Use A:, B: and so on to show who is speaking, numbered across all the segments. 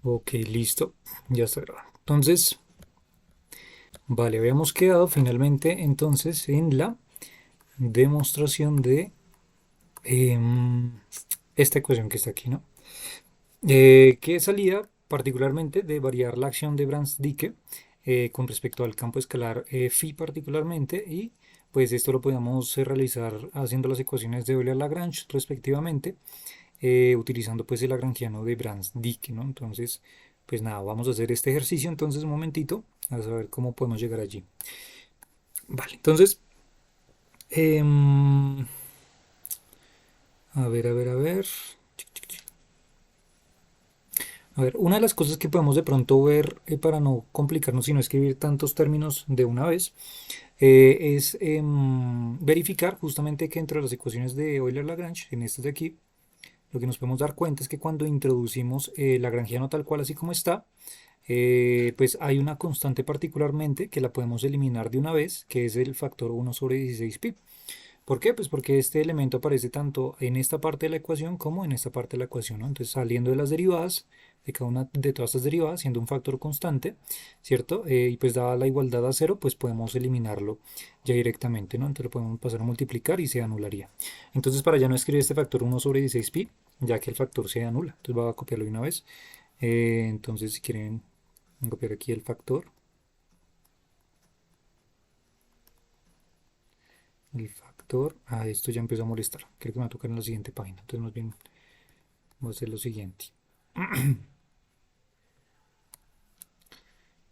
A: Ok, listo. Ya está grabado. Entonces, vale, habíamos quedado finalmente entonces en la demostración de em, esta ecuación que está aquí, ¿no? Que salía particularmente de variar la acción de Brans-Dicke con respecto al campo escalar phi particularmente y pues esto lo podíamos realizar haciendo las ecuaciones de Euler-Lagrange respectivamente utilizando pues el lagrangiano de Brans-Dicke, ¿no? Entonces, pues nada, vamos a hacer este ejercicio entonces un momentito a saber cómo podemos llegar allí. Vale, entonces, em, a ver, a ver, a ver. A ver, una de las cosas que podemos de pronto ver para no complicarnos y no escribir tantos términos de una vez es verificar justamente que entre las ecuaciones de Euler-Lagrange, en estas de aquí, lo que nos podemos dar cuenta es que cuando introducimos el lagrangiano tal cual así como está, pues hay una constante particularmente que la podemos eliminar de una vez, que es el factor 1/16pi. ¿Por qué? Pues porque este elemento aparece tanto en esta parte de la ecuación como en esta parte de la ecuación, ¿no? Entonces, saliendo de las derivadas, de cada una de todas estas derivadas, siendo un factor constante, ¿cierto? Y pues dada la igualdad a cero, pues podemos eliminarlo ya directamente, ¿no? Entonces lo podemos pasar a multiplicar y se anularía. Entonces, para ya no escribir este factor 1/16pi, ya que el factor se anula, entonces voy a copiarlo de una vez. Entonces, si quieren copiar aquí el factor, esto ya empezó a molestar, creo que me va a tocar en la siguiente página, entonces más bien voy a hacer lo siguiente.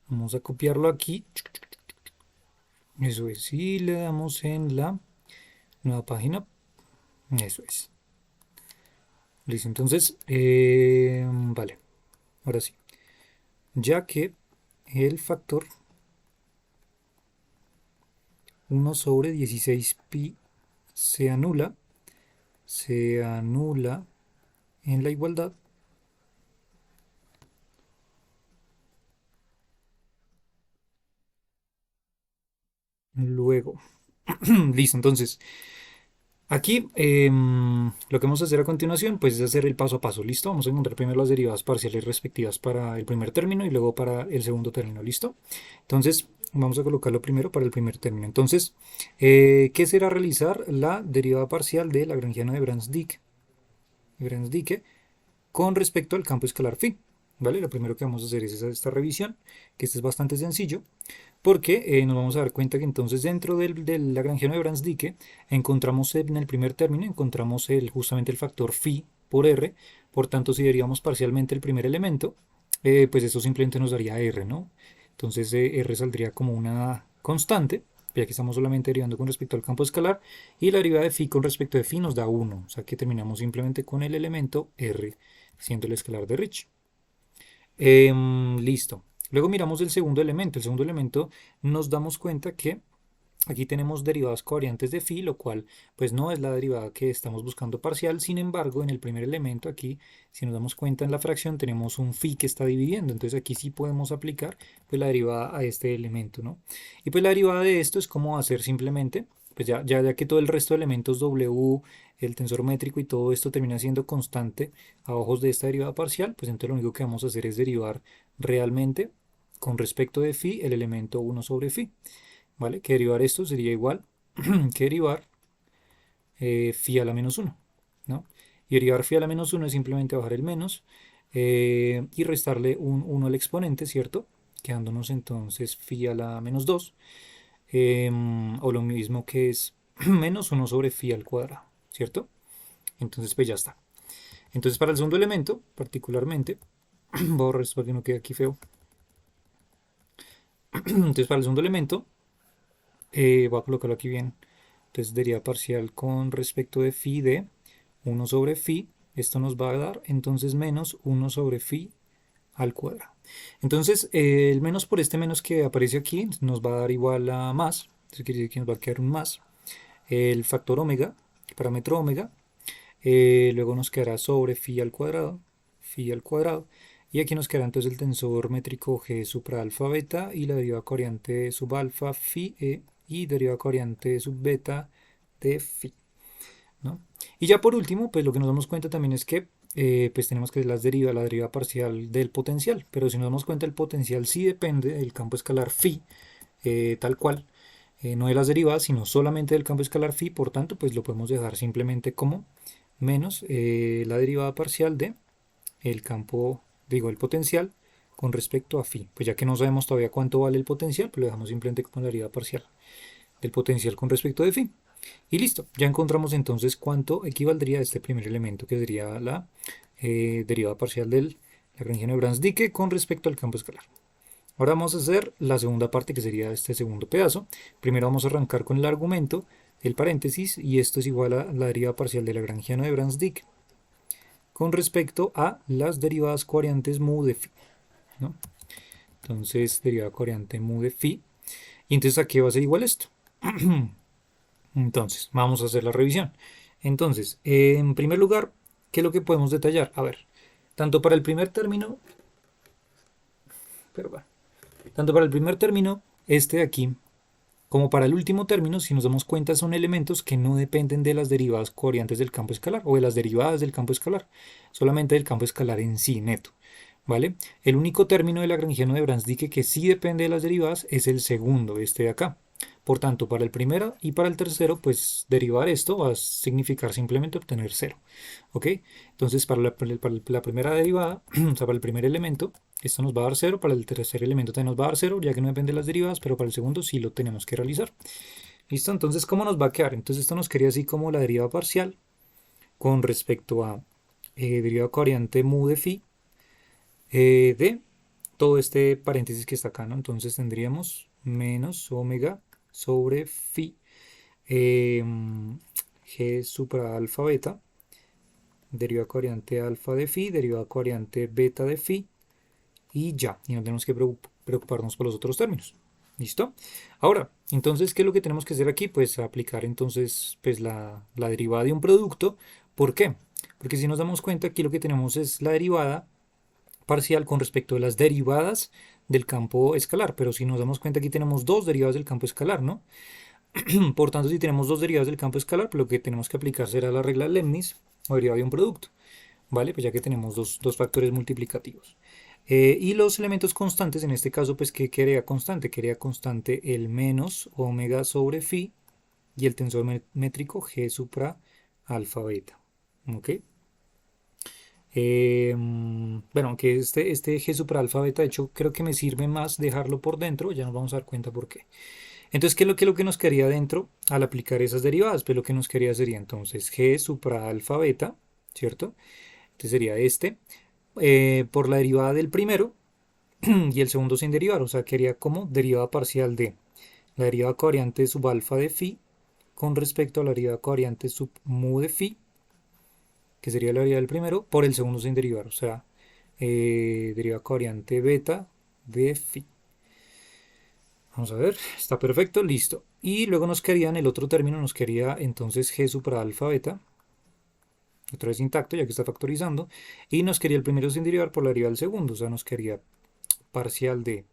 A: Vamos a copiarlo aquí. Eso es. Y le damos en la nueva página. Eso es. Listo. Entonces, vale. Ahora sí. Ya que el factor 1/16pi se anula en la igualdad. Luego. Listo. Entonces, aquí lo que vamos a hacer a continuación pues es hacer el paso a paso, ¿listo? Vamos a encontrar primero las derivadas parciales respectivas para el primer término y luego para el segundo término, ¿listo? Entonces vamos a colocarlo primero para el primer término. Entonces, ¿qué será realizar la derivada parcial de lagrangiano de Brans-Dicke con respecto al campo escalar phi? ¿Vale? Lo primero que vamos a hacer es esta revisión, que este es bastante sencillo porque nos vamos a dar cuenta que entonces dentro del lagrangiano de Brans-Dicke encontramos en el primer término, encontramos justamente el factor phi por r, por tanto si derivamos parcialmente el primer elemento, pues eso simplemente nos daría r, ¿no? Entonces r saldría como una constante, ya que estamos solamente derivando con respecto al campo escalar, y la derivada de phi con respecto de phi nos da 1, o sea que terminamos simplemente con el elemento r, siendo el escalar de Ricci. Listo. Luego miramos el segundo elemento. El segundo elemento nos damos cuenta que aquí tenemos derivadas covariantes de phi, lo cual pues no es la derivada que estamos buscando parcial. Sin embargo, en el primer elemento aquí, si nos damos cuenta en la fracción, tenemos un phi que está dividiendo. Entonces aquí sí podemos aplicar pues la derivada a este elemento, ¿no? Y pues la derivada de esto es como hacer simplemente, pues ya que todo el resto de elementos W, el tensor métrico y todo esto termina siendo constante a ojos de esta derivada parcial, pues entonces lo único que vamos a hacer es derivar realmente con respecto de phi el elemento 1/phi. ¿Vale? Que derivar esto sería igual que derivar phi a la menos 1, ¿no? Y derivar phi a la menos 1 es simplemente bajar el menos y restarle un 1 al exponente, ¿cierto? Quedándonos entonces phi a la menos 2, o lo mismo que es menos 1/phi al cuadrado, ¿cierto? Entonces pues ya está. Entonces para el segundo elemento, particularmente, voy a borrar esto para que no quede aquí feo. Entonces para el segundo elemento, voy a colocarlo aquí bien. Entonces derivada parcial con respecto de phi de 1/phi. Esto nos va a dar entonces menos 1/phi al cuadrado. Entonces el menos por este menos que aparece aquí nos va a dar igual a más. Entonces quiere decir que nos va a quedar un más. El factor omega, el parámetro omega. Luego nos quedará sobre phi al cuadrado. Phi al cuadrado. Y aquí nos quedará entonces el tensor métrico g supra alfa beta y la derivada covariante sub alfa phi e y derivada covariante sub beta de phi, ¿no? Y ya por último, pues lo que nos damos cuenta también es que pues tenemos que la deriva parcial del potencial, pero si nos damos cuenta el potencial sí depende del campo escalar phi, tal cual, no de las derivadas, sino solamente del campo escalar phi, por tanto pues lo podemos dejar simplemente como menos la derivada parcial de el campo, digo el potencial con respecto a phi, pues ya que no sabemos todavía cuánto vale el potencial, pues lo dejamos simplemente como la derivada parcial del potencial con respecto de phi. Y listo, ya encontramos entonces cuánto equivaldría a este primer elemento, que sería la derivada parcial del lagrangiano de Brans-Dicke con respecto al campo escalar. Ahora vamos a hacer la segunda parte, que sería este segundo pedazo. Primero vamos a arrancar con el argumento, el paréntesis, y esto es igual a la derivada parcial del lagrangiano de Brans-Dicke con respecto a las derivadas covariantes mu de phi, ¿no? Entonces, derivada covariante mu de phi. Y entonces aquí va a ser igual esto. Entonces, vamos a hacer la revisión. Entonces, en primer lugar, ¿qué es lo que podemos detallar? A ver, tanto para el primer término, pero bueno, tanto para el primer término, este de aquí, como para el último término, si nos damos cuenta, son elementos que no dependen de las derivadas covariantes del campo escalar o de las derivadas del campo escalar, solamente del campo escalar en sí, neto. ¿Vale? El único término del lagrangiano de Brans-Dicke que sí depende de las derivadas es el segundo, este de acá. Por tanto, para el primero y para el tercero, pues derivar esto va a significar simplemente obtener 0. ¿Ok? Entonces, para la primera derivada, o sea, para el primer elemento, esto nos va a dar 0. Para el tercer elemento también nos va a dar 0, ya que no depende de las derivadas, pero para el segundo sí lo tenemos que realizar. ¿Listo? Entonces, ¿cómo nos va a quedar? Entonces, esto nos quedaría así como la derivada parcial con respecto a derivada covariante mu de phi de todo este paréntesis que está acá, ¿no? Entonces tendríamos menos omega sobre phi g supra alfa beta, derivada covariante alfa de phi, derivada covariante beta de phi, y ya, y no tenemos que preocuparnos por los otros términos. ¿Listo? Ahora, entonces, ¿qué es lo que tenemos que hacer aquí? Pues aplicar entonces pues, la derivada de un producto. ¿Por qué? Porque si nos damos cuenta, aquí lo que tenemos es la derivada parcial con respecto a las derivadas del campo escalar, pero si nos damos cuenta aquí tenemos dos derivadas del campo escalar, ¿no? Por tanto, si tenemos dos derivadas del campo escalar, pues lo que tenemos que aplicar será la regla de Leibniz o derivada de un producto, ¿vale? Pues ya que tenemos dos factores multiplicativos. Y los elementos constantes, en este caso, pues ¿qué quería constante? Quería constante el menos omega sobre phi y el tensor métrico g supra alfa beta, ¿ok? Bueno, aunque este G supra alfa beta, de hecho, creo que me sirve más dejarlo por dentro, ya nos vamos a dar cuenta por qué. Entonces, ¿qué es lo que nos quedaría dentro al aplicar esas derivadas? Pues lo que nos quedaría sería entonces G supra alfa beta, ¿cierto? Entonces sería este, por la derivada del primero y el segundo sin derivar, o sea, quedaría como derivada parcial de la derivada covariante sub alfa de phi con respecto a la derivada covariante sub mu de phi, que sería la derivada del primero, por el segundo sin derivar, o sea, derivada covariante beta de phi. Vamos a ver, está perfecto, listo. Y luego nos quedaría en el otro término, nos quedaría entonces g supra alfa beta, otra vez intacto ya que está factorizando, y nos quedaría el primero sin derivar por la derivada del segundo, o sea, nos quedaría parcial de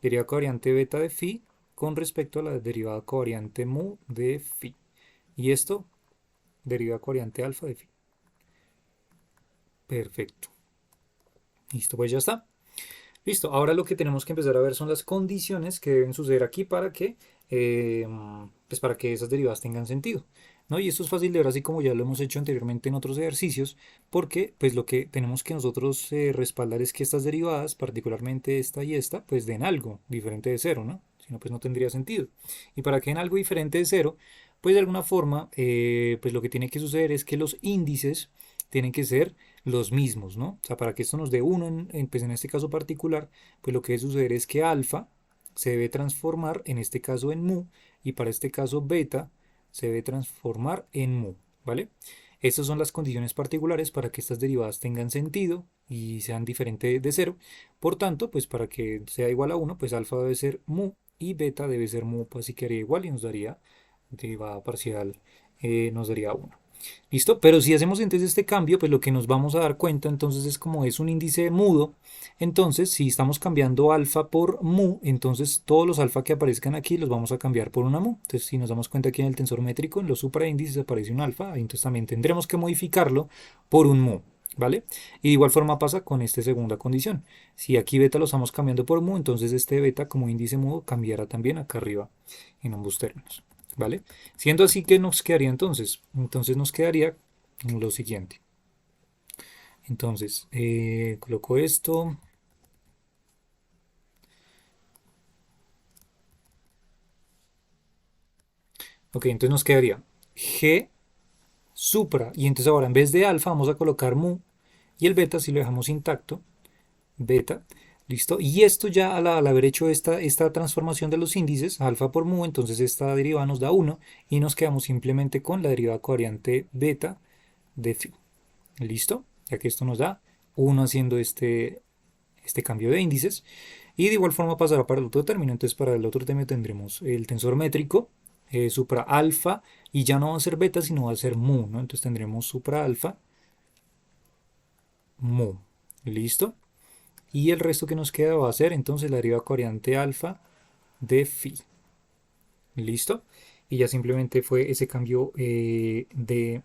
A: derivada covariante beta de phi con respecto a la derivada covariante mu de phi. Y esto, derivada covariante alfa de phi. Perfecto. Listo, pues ya está. Listo, ahora lo que tenemos que empezar a ver son las condiciones que deben suceder aquí pues para que esas derivadas tengan sentido, ¿no? Y esto es fácil de ver así como ya lo hemos hecho anteriormente en otros ejercicios, porque pues lo que tenemos que nosotros respaldar es que estas derivadas, particularmente esta y esta, pues den algo diferente de cero, ¿no? Si no, pues no tendría sentido. Y para que den algo diferente de cero, pues de alguna forma, pues lo que tiene que suceder es que los índices tienen que ser los mismos, ¿no? O sea, para que esto nos dé 1, pues en este caso particular, pues lo que debe suceder es que alfa se debe transformar en este caso en mu, y para este caso beta se debe transformar en mu, ¿vale? Estas son las condiciones particulares para que estas derivadas tengan sentido y sean diferentes de 0. Por tanto, pues para que sea igual a 1, pues alfa debe ser mu y beta debe ser mu, pues así quedaría igual y nos daría derivada parcial, nos daría 1. ¿Listo? Pero si hacemos entonces este cambio, pues lo que nos vamos a dar cuenta entonces es como es un índice mudo, entonces si estamos cambiando alfa por mu, entonces todos los alfa que aparezcan aquí los vamos a cambiar por una mu. Entonces si nos damos cuenta aquí en el tensor métrico, en los supraíndices aparece un alfa, entonces también tendremos que modificarlo por un mu. ¿vale? Y de igual forma pasa con esta segunda condición. Si aquí beta lo estamos cambiando por mu, entonces este beta como índice mudo cambiará también acá arriba en ambos términos, ¿vale? Siendo así, ¿qué nos quedaría entonces? Entonces nos quedaría lo siguiente. Entonces, coloco esto. Ok, entonces nos quedaría G supra. Y entonces ahora en vez de alfa vamos a colocar mu. Y el beta, si lo dejamos intacto, beta, ¿listo? Y esto ya al haber hecho esta transformación de los índices, alfa por mu, entonces esta derivada nos da 1 y nos quedamos simplemente con la derivada covariante beta de phi. ¿Listo? Ya que esto nos da 1 haciendo este cambio de índices. Y de igual forma pasará para el otro término. Entonces para el otro término tendremos el tensor métrico, supra alfa, y ya no va a ser beta, sino va a ser mu, ¿no? Entonces tendremos supra alfa, mu. ¿Listo? Y el resto que nos queda va a ser entonces la derivada covariante alfa de phi. ¿Listo? Y ya simplemente fue ese cambio de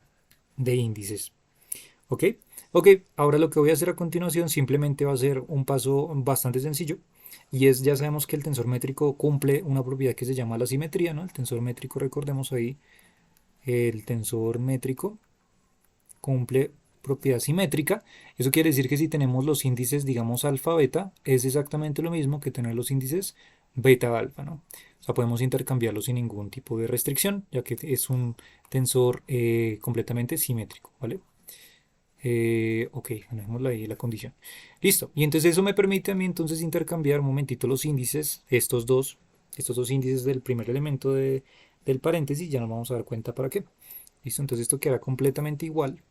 A: índices. ¿Ok? Ok, ahora lo que voy a hacer a continuación simplemente va a ser un paso bastante sencillo. Y es, ya sabemos que el tensor métrico cumple una propiedad que se llama la simetría, ¿no? El tensor métrico, recordemos ahí, el tensor métrico cumple propiedad simétrica. Eso quiere decir que si tenemos los índices, digamos, alfa, beta, es exactamente lo mismo que tener los índices beta, alfa, ¿no? O sea, podemos intercambiarlos sin ningún tipo de restricción, ya que es un tensor completamente simétrico, ¿vale? Ok, dejémosla ahí la condición. Listo. Y entonces eso me permite a mí entonces intercambiar un momentito los índices, estos dos índices del primer elemento del paréntesis, ya nos vamos a dar cuenta para qué. Listo, entonces esto queda completamente igual.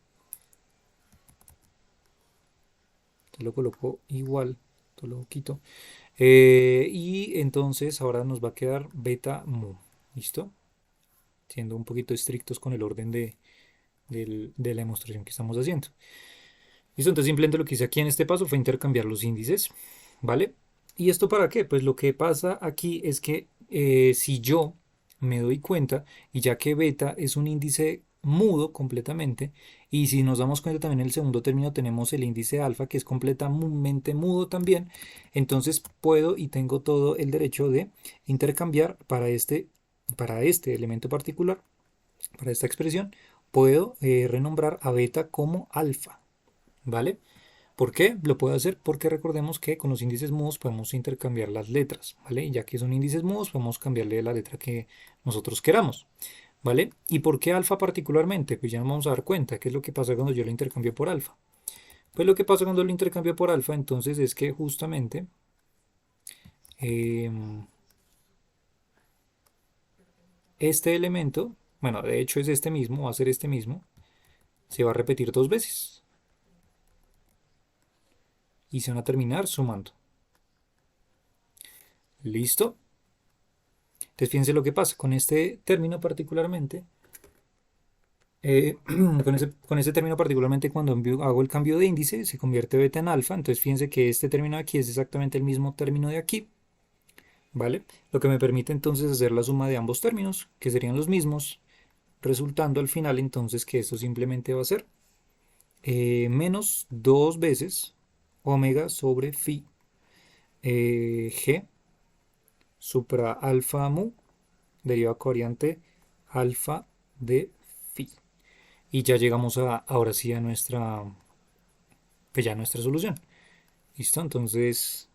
A: Te lo coloco igual, te lo quito. Y entonces ahora nos va a quedar beta mu. ¿Listo? Siendo un poquito estrictos con el orden de la demostración que estamos haciendo. Listo, entonces simplemente lo que hice aquí en este paso fue intercambiar los índices, ¿vale? ¿Y esto para qué? Pues lo que pasa aquí es que si yo me doy cuenta, y ya que beta es un índice mudo completamente, y si nos damos cuenta también en el segundo término tenemos el índice alfa que es completamente mudo también, entonces puedo y tengo todo el derecho de intercambiar para este elemento particular, para esta expresión, puedo renombrar a beta como alfa. ¿Vale? ¿Por qué? Lo puedo hacer porque recordemos que con los índices mudos podemos intercambiar las letras, ¿vale? Y ya que son índices mudos, podemos cambiarle la letra que nosotros queramos, ¿vale? ¿Y por qué alfa particularmente? Pues ya nos vamos a dar cuenta. ¿Qué es lo que pasa cuando yo lo intercambio por alfa? Pues lo que pasa cuando lo intercambio por alfa, entonces es que justamente este elemento, bueno, de hecho es este mismo, va a ser este mismo, se va a repetir dos veces y se van a terminar sumando. ¿Listo? Entonces fíjense lo que pasa con este término particularmente. Con ese término particularmente cuando hago el cambio de índice se convierte beta en alfa. Entonces fíjense que este término de aquí es exactamente el mismo término de aquí. ¿Vale? Lo que me permite entonces hacer la suma de ambos términos, que serían los mismos, resultando al final entonces que esto simplemente va a ser menos dos veces omega sobre phi g supra alfa mu derivada covariante alfa de phi. Y ya llegamos ahora sí a pues ya nuestra solución. ¿Listo? Entonces,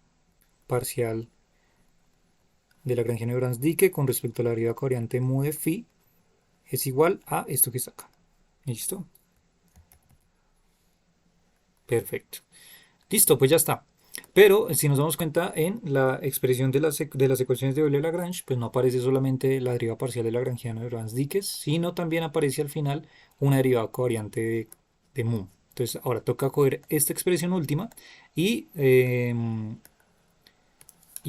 A: parcial de Lagrangiano de Brans-Dicke con respecto a la derivada covariante mu de phi es igual a esto que está acá. ¿Listo? Perfecto. Listo, pues ya está. Pero si nos damos cuenta en la expresión de las ecuaciones de Euler-Lagrange, pues no aparece solamente la derivada parcial de Lagrangiano de Brans-Dicke, sino también aparece al final una derivada covariante de mu. Entonces ahora toca coger esta expresión última y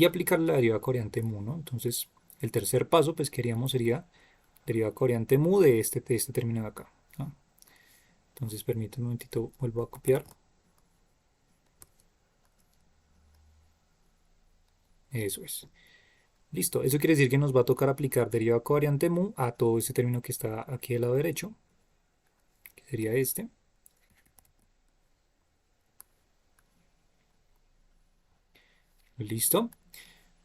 A: aplicar la derivada covariante mu, ¿no? Entonces el tercer paso pues que haríamos sería derivada covariante mu de este término de acá, ¿no? Entonces permítanme un momentito, vuelvo a copiar. Eso es. Listo, eso quiere decir que nos va a tocar aplicar derivada covariante mu a todo este término que está aquí del lado derecho, que sería este. ¿Listo?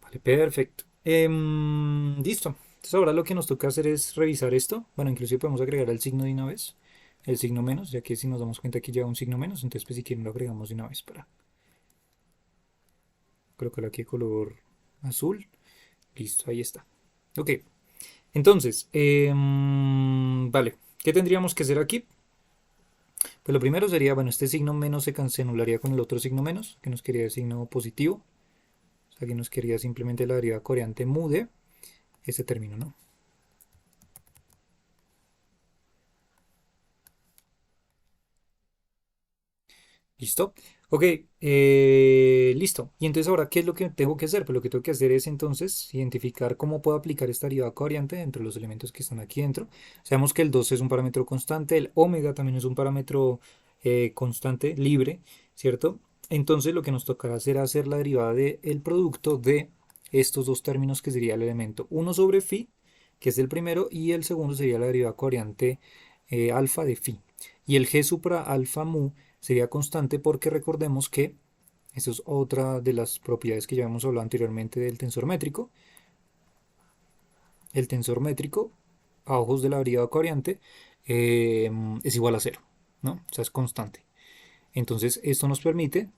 A: Vale, perfecto. Listo. Entonces ahora lo que nos toca hacer es revisar esto. Bueno, inclusive podemos agregar el signo de una vez. El signo menos, ya que si nos damos cuenta que lleva un signo menos, entonces pues si quieren lo agregamos de una vez para colocarlo aquí de color azul. Listo, ahí está. Ok, entonces, vale, ¿qué tendríamos que hacer aquí? Pues lo primero sería, bueno, este signo menos se anularía con el otro signo menos, que nos quería el signo positivo. O sea, que nos quería simplemente la derivada coreante mu de este término, ¿no? ¿Listo? Ok, listo. Y entonces ahora, ¿qué es lo que tengo que hacer? Pues lo que tengo que hacer es entonces identificar cómo puedo aplicar esta derivada covariante dentro de los elementos que están aquí dentro. Sabemos que el 2 es un parámetro constante, el omega también es un parámetro constante, libre, ¿cierto? Entonces lo que nos tocará hacer es hacer la derivada del producto de estos dos términos que sería el elemento 1 sobre phi, que es el primero, y el segundo sería la derivada covariante alfa de phi. Y el g supra alfa mu sería constante porque recordemos que eso es otra de las propiedades que ya hemos hablado anteriormente del tensor métrico. El tensor métrico a ojos de la derivada covariante es igual a cero, ¿no? O sea, es constante. Entonces, esto nos permite,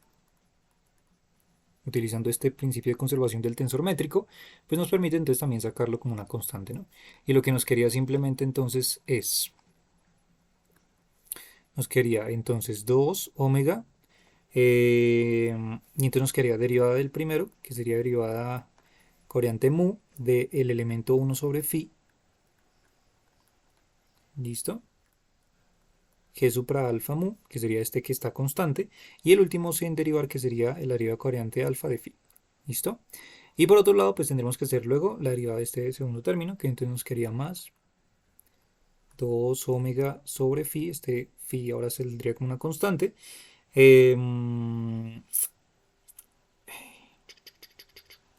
A: utilizando este principio de conservación del tensor métrico, pues nos permite entonces también sacarlo como una constante, ¿no? Y lo que nos quería simplemente entonces es, nos quería entonces 2 omega. Y entonces nos quedaría derivada del primero, que sería derivada covariante mu del elemento 1 sobre phi. ¿Listo? G supra alfa mu, que sería este que está constante. Y el último sin derivar, que sería la derivada covariante alfa de phi. ¿Listo? Y por otro lado, pues tendremos que hacer luego la derivada de este segundo término, que entonces nos quedaría más 2 omega sobre phi. Este phi ahora se tendría como una constante. Eh,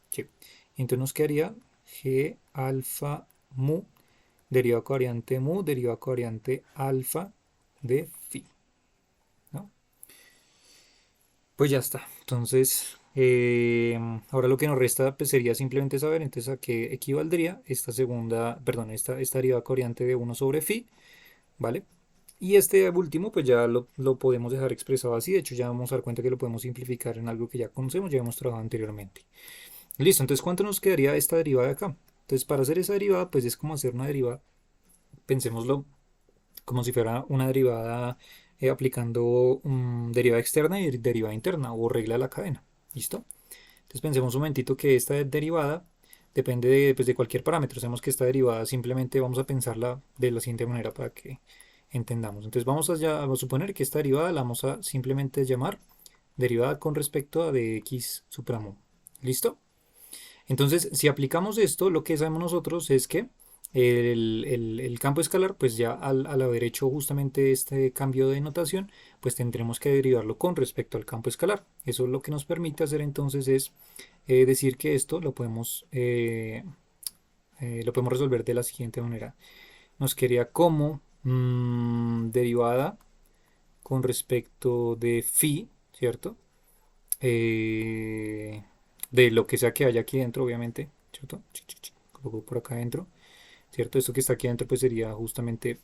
A: Sí. Entonces nos quedaría G alfa mu, derivada covariante mu, derivada covariante alfa de phi, ¿no? Pues ya está. Entonces, ahora lo que nos resta pues, sería simplemente saber entonces a qué equivaldría esta segunda, perdón, esta derivada covariante de 1 sobre phi, ¿vale? Y este último, pues ya lo podemos dejar expresado así. De hecho, ya vamos a dar cuenta que lo podemos simplificar en algo que ya conocemos, ya hemos trabajado anteriormente. Listo, entonces ¿cuánto nos quedaría esta derivada de acá? Entonces para hacer esa derivada pues es como hacer una derivada, pensémoslo como si fuera una derivada aplicando derivada externa y derivada interna o regla de la cadena. ¿Listo? Entonces pensemos un momentito que esta derivada depende de, pues, de cualquier parámetro. Sabemos que esta derivada simplemente vamos a pensarla de la siguiente manera para que entendamos. Entonces a suponer que esta derivada la vamos a simplemente llamar derivada con respecto a de x supramo. ¿Listo? Entonces, si aplicamos esto, lo que sabemos nosotros es que el campo escalar, pues ya al haber hecho justamente este cambio de notación, pues tendremos que derivarlo con respecto al campo escalar. Eso lo que nos permite hacer entonces es decir que esto lo podemos resolver de la siguiente manera. Nos quedaría como derivada con respecto de phi, ¿cierto? eh, de lo que sea que haya aquí dentro, obviamente, ¿cierto? Coloco por acá adentro, ¿cierto? Esto que está aquí adentro pues sería justamente,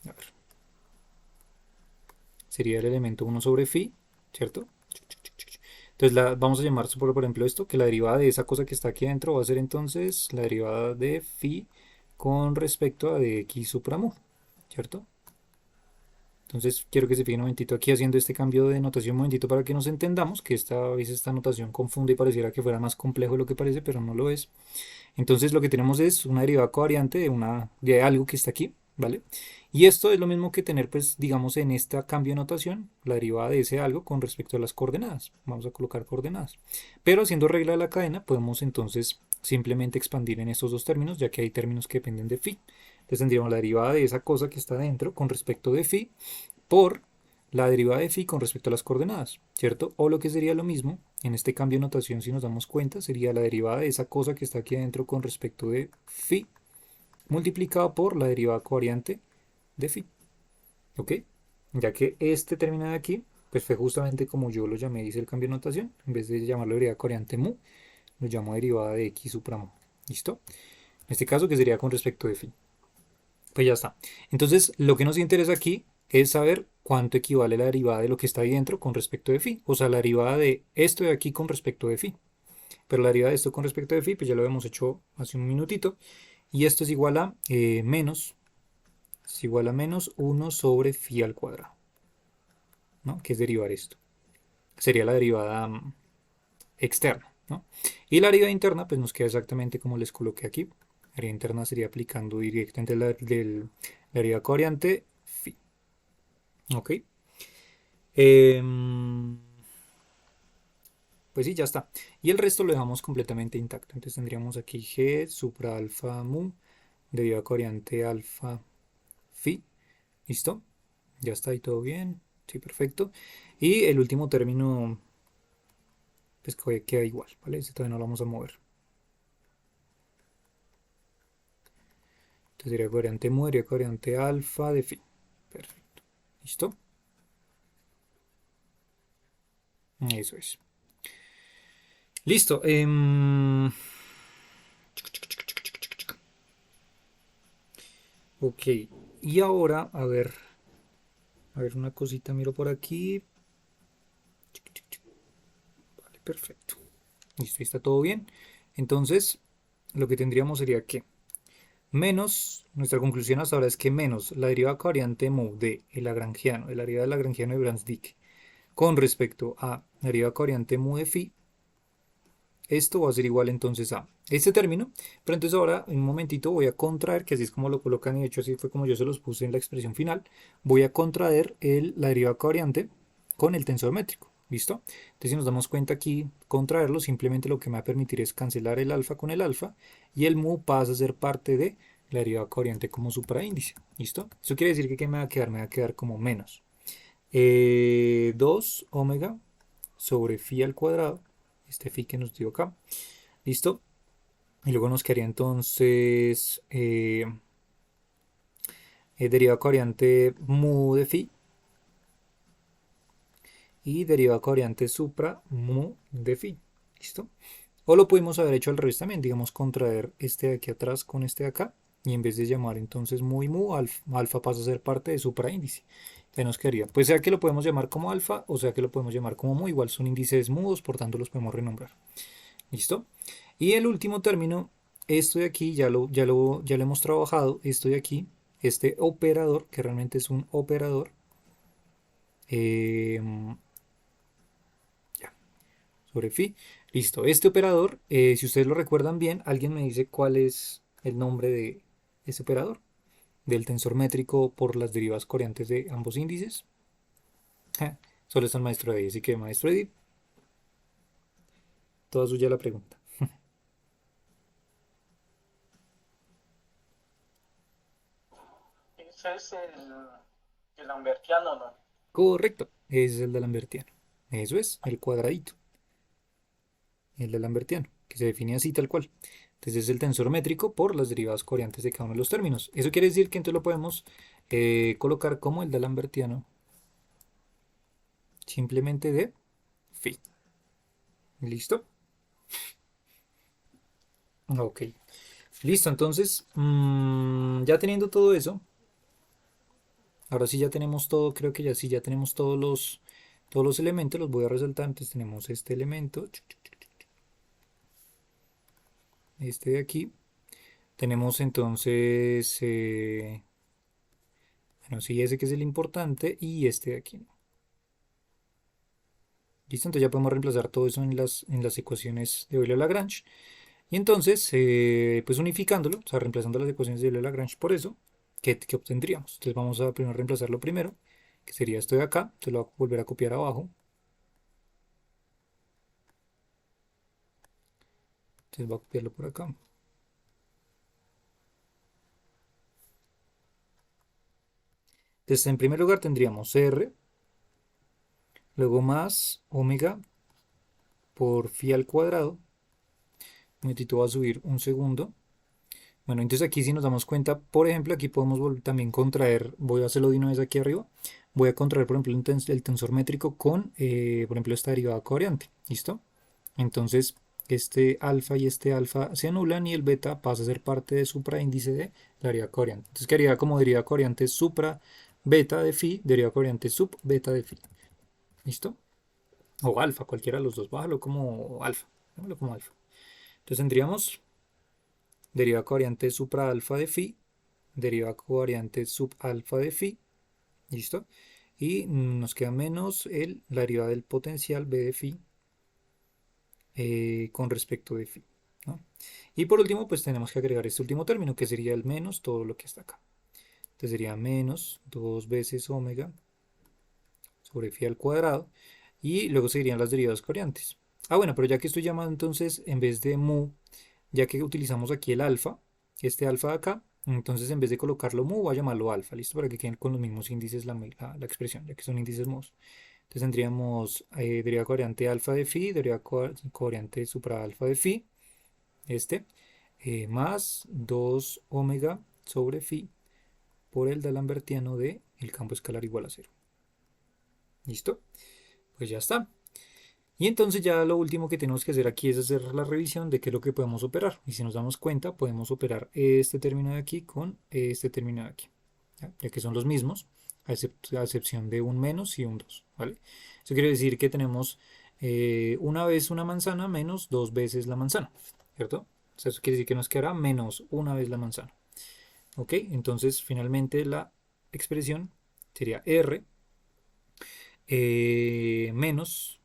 A: a ver, sería el elemento 1 sobre phi, ¿cierto? Entonces vamos a llamar, por ejemplo, esto, que la derivada de esa cosa que está aquí adentro va a ser entonces la derivada de phi con respecto a de x supramo, ¿cierto? Entonces quiero que se fijen un momentito aquí haciendo este cambio de notación un momentito para que nos entendamos, que a veces esta notación confunde y pareciera que fuera más complejo de lo que parece, pero no lo es. Entonces lo que tenemos es una derivada covariante de algo que está aquí, ¿vale? Y esto es lo mismo que tener, pues, digamos, en este cambio de notación, la derivada de ese algo con respecto a las coordenadas. Vamos a colocar coordenadas. Pero haciendo regla de la cadena, podemos entonces simplemente expandir en estos dos términos, ya que hay términos que dependen de phi. Entonces tendríamos la derivada de esa cosa que está dentro con respecto de phi por la derivada de phi con respecto a las coordenadas, ¿cierto? O lo que sería lo mismo, en este cambio de notación, si nos damos cuenta, sería la derivada de esa cosa que está aquí adentro con respecto de phi multiplicado por la derivada covariante de phi, ¿ok? Ya que este término de aquí, pues fue justamente como yo lo llamé, hice el cambio de notación, en vez de llamarlo derivada covariante mu, lo llamo derivada de x supra mu. ¿Listo? En este caso que sería con respecto de phi. Pues ya está. Entonces, lo que nos interesa aquí es saber cuánto equivale la derivada de lo que está ahí dentro con respecto de phi. O sea, la derivada de esto de aquí con respecto de phi. Pero la derivada de esto con respecto de phi, pues ya lo habíamos hecho hace un minutito. Y esto es igual a menos 1 sobre phi al cuadrado, ¿no? Que es derivar esto. Sería la derivada externa, ¿no? Y la derivada interna, pues nos queda exactamente como les coloqué aquí. La derivada interna sería aplicando directamente la derivada covariante phi. ¿Ok? Pues sí, ya está. Y el resto lo dejamos completamente intacto. Entonces tendríamos aquí g supra alfa mu derivada covariante alfa phi. ¿Listo? Ya está ahí todo bien. Sí, perfecto. Y el último término, pues queda igual, ¿vale? Este todavía no lo vamos a mover. Entonces sería covariante mu, sería covariante alfa de phi. Perfecto. ¿Listo? Eso es. Listo. Ok. Y ahora, a ver una cosita, miro por aquí. Vale, perfecto. Listo, ahí está todo bien. Entonces, lo que tendríamos sería que menos, nuestra conclusión hasta ahora es que menos la derivada covariante mu de el lagrangiano, de la derivada del lagrangiano de Brans-Dicke, con respecto a la derivada covariante mu de phi, esto va a ser igual entonces a este término, pero entonces ahora en un momentito voy a contraer, que así es como lo colocan y de hecho así fue como yo se los puse en la expresión final, voy a contraer la derivada covariante con el tensor métrico. ¿Listo? Entonces si nos damos cuenta aquí, contraerlo simplemente lo que me va a permitir es cancelar el alfa con el alfa y el mu pasa a ser parte de la derivada covariante como supraíndice. ¿Listo? Eso quiere decir que ¿qué me va a quedar? Me va a quedar como menos 2 omega sobre phi al cuadrado, este phi que nos dio acá. ¿Listo? Y luego nos quedaría entonces derivada covariante mu de phi y derivada covariante supra mu de phi. ¿Listo? O lo pudimos haber hecho al revés también, digamos contraer este de aquí atrás con este de acá. Y en vez de llamar entonces mu y mu, alfa pasa a ser parte de supraíndice. Entonces nos quedaría, pues sea que lo podemos llamar como alfa o sea que lo podemos llamar como mu, igual son índices mudos, por tanto los podemos renombrar. ¿Listo? Y el último término, esto de aquí ya lo hemos trabajado, esto de aquí, este operador, que realmente es un operador, eh, ya, sobre phi. Listo, este operador, si ustedes lo recuerdan bien, alguien me dice cuál es el nombre de este operador, del tensor métrico por las derivas covariantes de ambos índices. Solo está el maestro Eddie, así que maestro Eddie, toda suya la pregunta.
B: Ese es el lambertiano, ¿no?
A: Correcto, ese es el de Lambertiano. Eso es, el cuadradito. El de Lambertiano, que se define así tal cual. Entonces es el tensor métrico por las derivadas covariantes de cada uno de los términos. Eso quiere decir que entonces lo podemos colocar como el de Lambertiano, simplemente de phi. ¿Listo? Ok. Listo, entonces, ya teniendo todo eso, ahora sí ya tenemos todo, creo que ya sí ya tenemos todos los elementos, los voy a resaltar. Entonces tenemos este elemento, este de aquí. Tenemos entonces, bueno, sí, ese que es el importante y este de aquí. Listo, entonces ya podemos reemplazar todo eso en las ecuaciones de Euler-Lagrange. Y entonces, pues unificándolo, o sea, reemplazando las ecuaciones de Euler-Lagrange por eso, ¿qué obtendríamos? Entonces vamos a primero reemplazarlo primero, que sería esto de acá. Entonces lo voy a volver a copiar abajo. Entonces voy a copiarlo por acá. Entonces en primer lugar tendríamos R, luego más omega por phi al cuadrado. Un momentito, va a subir un segundo. Bueno, entonces aquí si nos damos cuenta, por ejemplo, aquí podemos también contraer, voy a hacerlo de una vez aquí arriba, voy a contraer, por ejemplo, el tensor métrico con, por ejemplo, esta derivada covariante. ¿Listo? Entonces, este alfa y este alfa se anulan y el beta pasa a ser parte de supraíndice de la derivada covariante. Entonces, quedaría como derivada covariante supra beta de phi, derivada covariante sub beta de phi. ¿Listo? O alfa, cualquiera de los dos. Bájalo como alfa. Bájalo como alfa. Entonces tendríamos derivada covariante supra alfa de phi, derivada covariante sub alfa de phi. ¿Listo? Y nos queda menos la derivada del potencial b de phi con respecto de phi. ¿No? Y por último, pues tenemos que agregar este último término, que sería el menos todo lo que está acá. Entonces sería menos 2 veces omega sobre phi al cuadrado. Y luego seguirían las derivadas covariantes. Ah, bueno, pero ya que estoy llamando entonces, en vez de mu, ya que utilizamos aquí el alfa, este alfa de acá, entonces en vez de colocarlo mu, voy a llamarlo alfa, ¿listo? Para que queden con los mismos índices la expresión, ya que son índices mu. Entonces tendríamos derivada covariante alfa de phi, derivada covariante supra alfa de phi, más 2 omega sobre phi por el d'Alembertiano de el campo escalar igual a cero. ¿Listo? Pues ya está. Y entonces ya lo último que tenemos que hacer aquí es hacer la revisión de qué es lo que podemos operar. Y si nos damos cuenta, podemos operar este término de aquí con este término de aquí, ya que son los mismos, a excepción de un menos y un 2, ¿vale? Eso quiere decir que tenemos una vez una manzana menos dos veces la manzana, ¿cierto? O sea, eso quiere decir que nos quedará menos una vez la manzana. ¿Ok? Entonces, finalmente la expresión sería R menos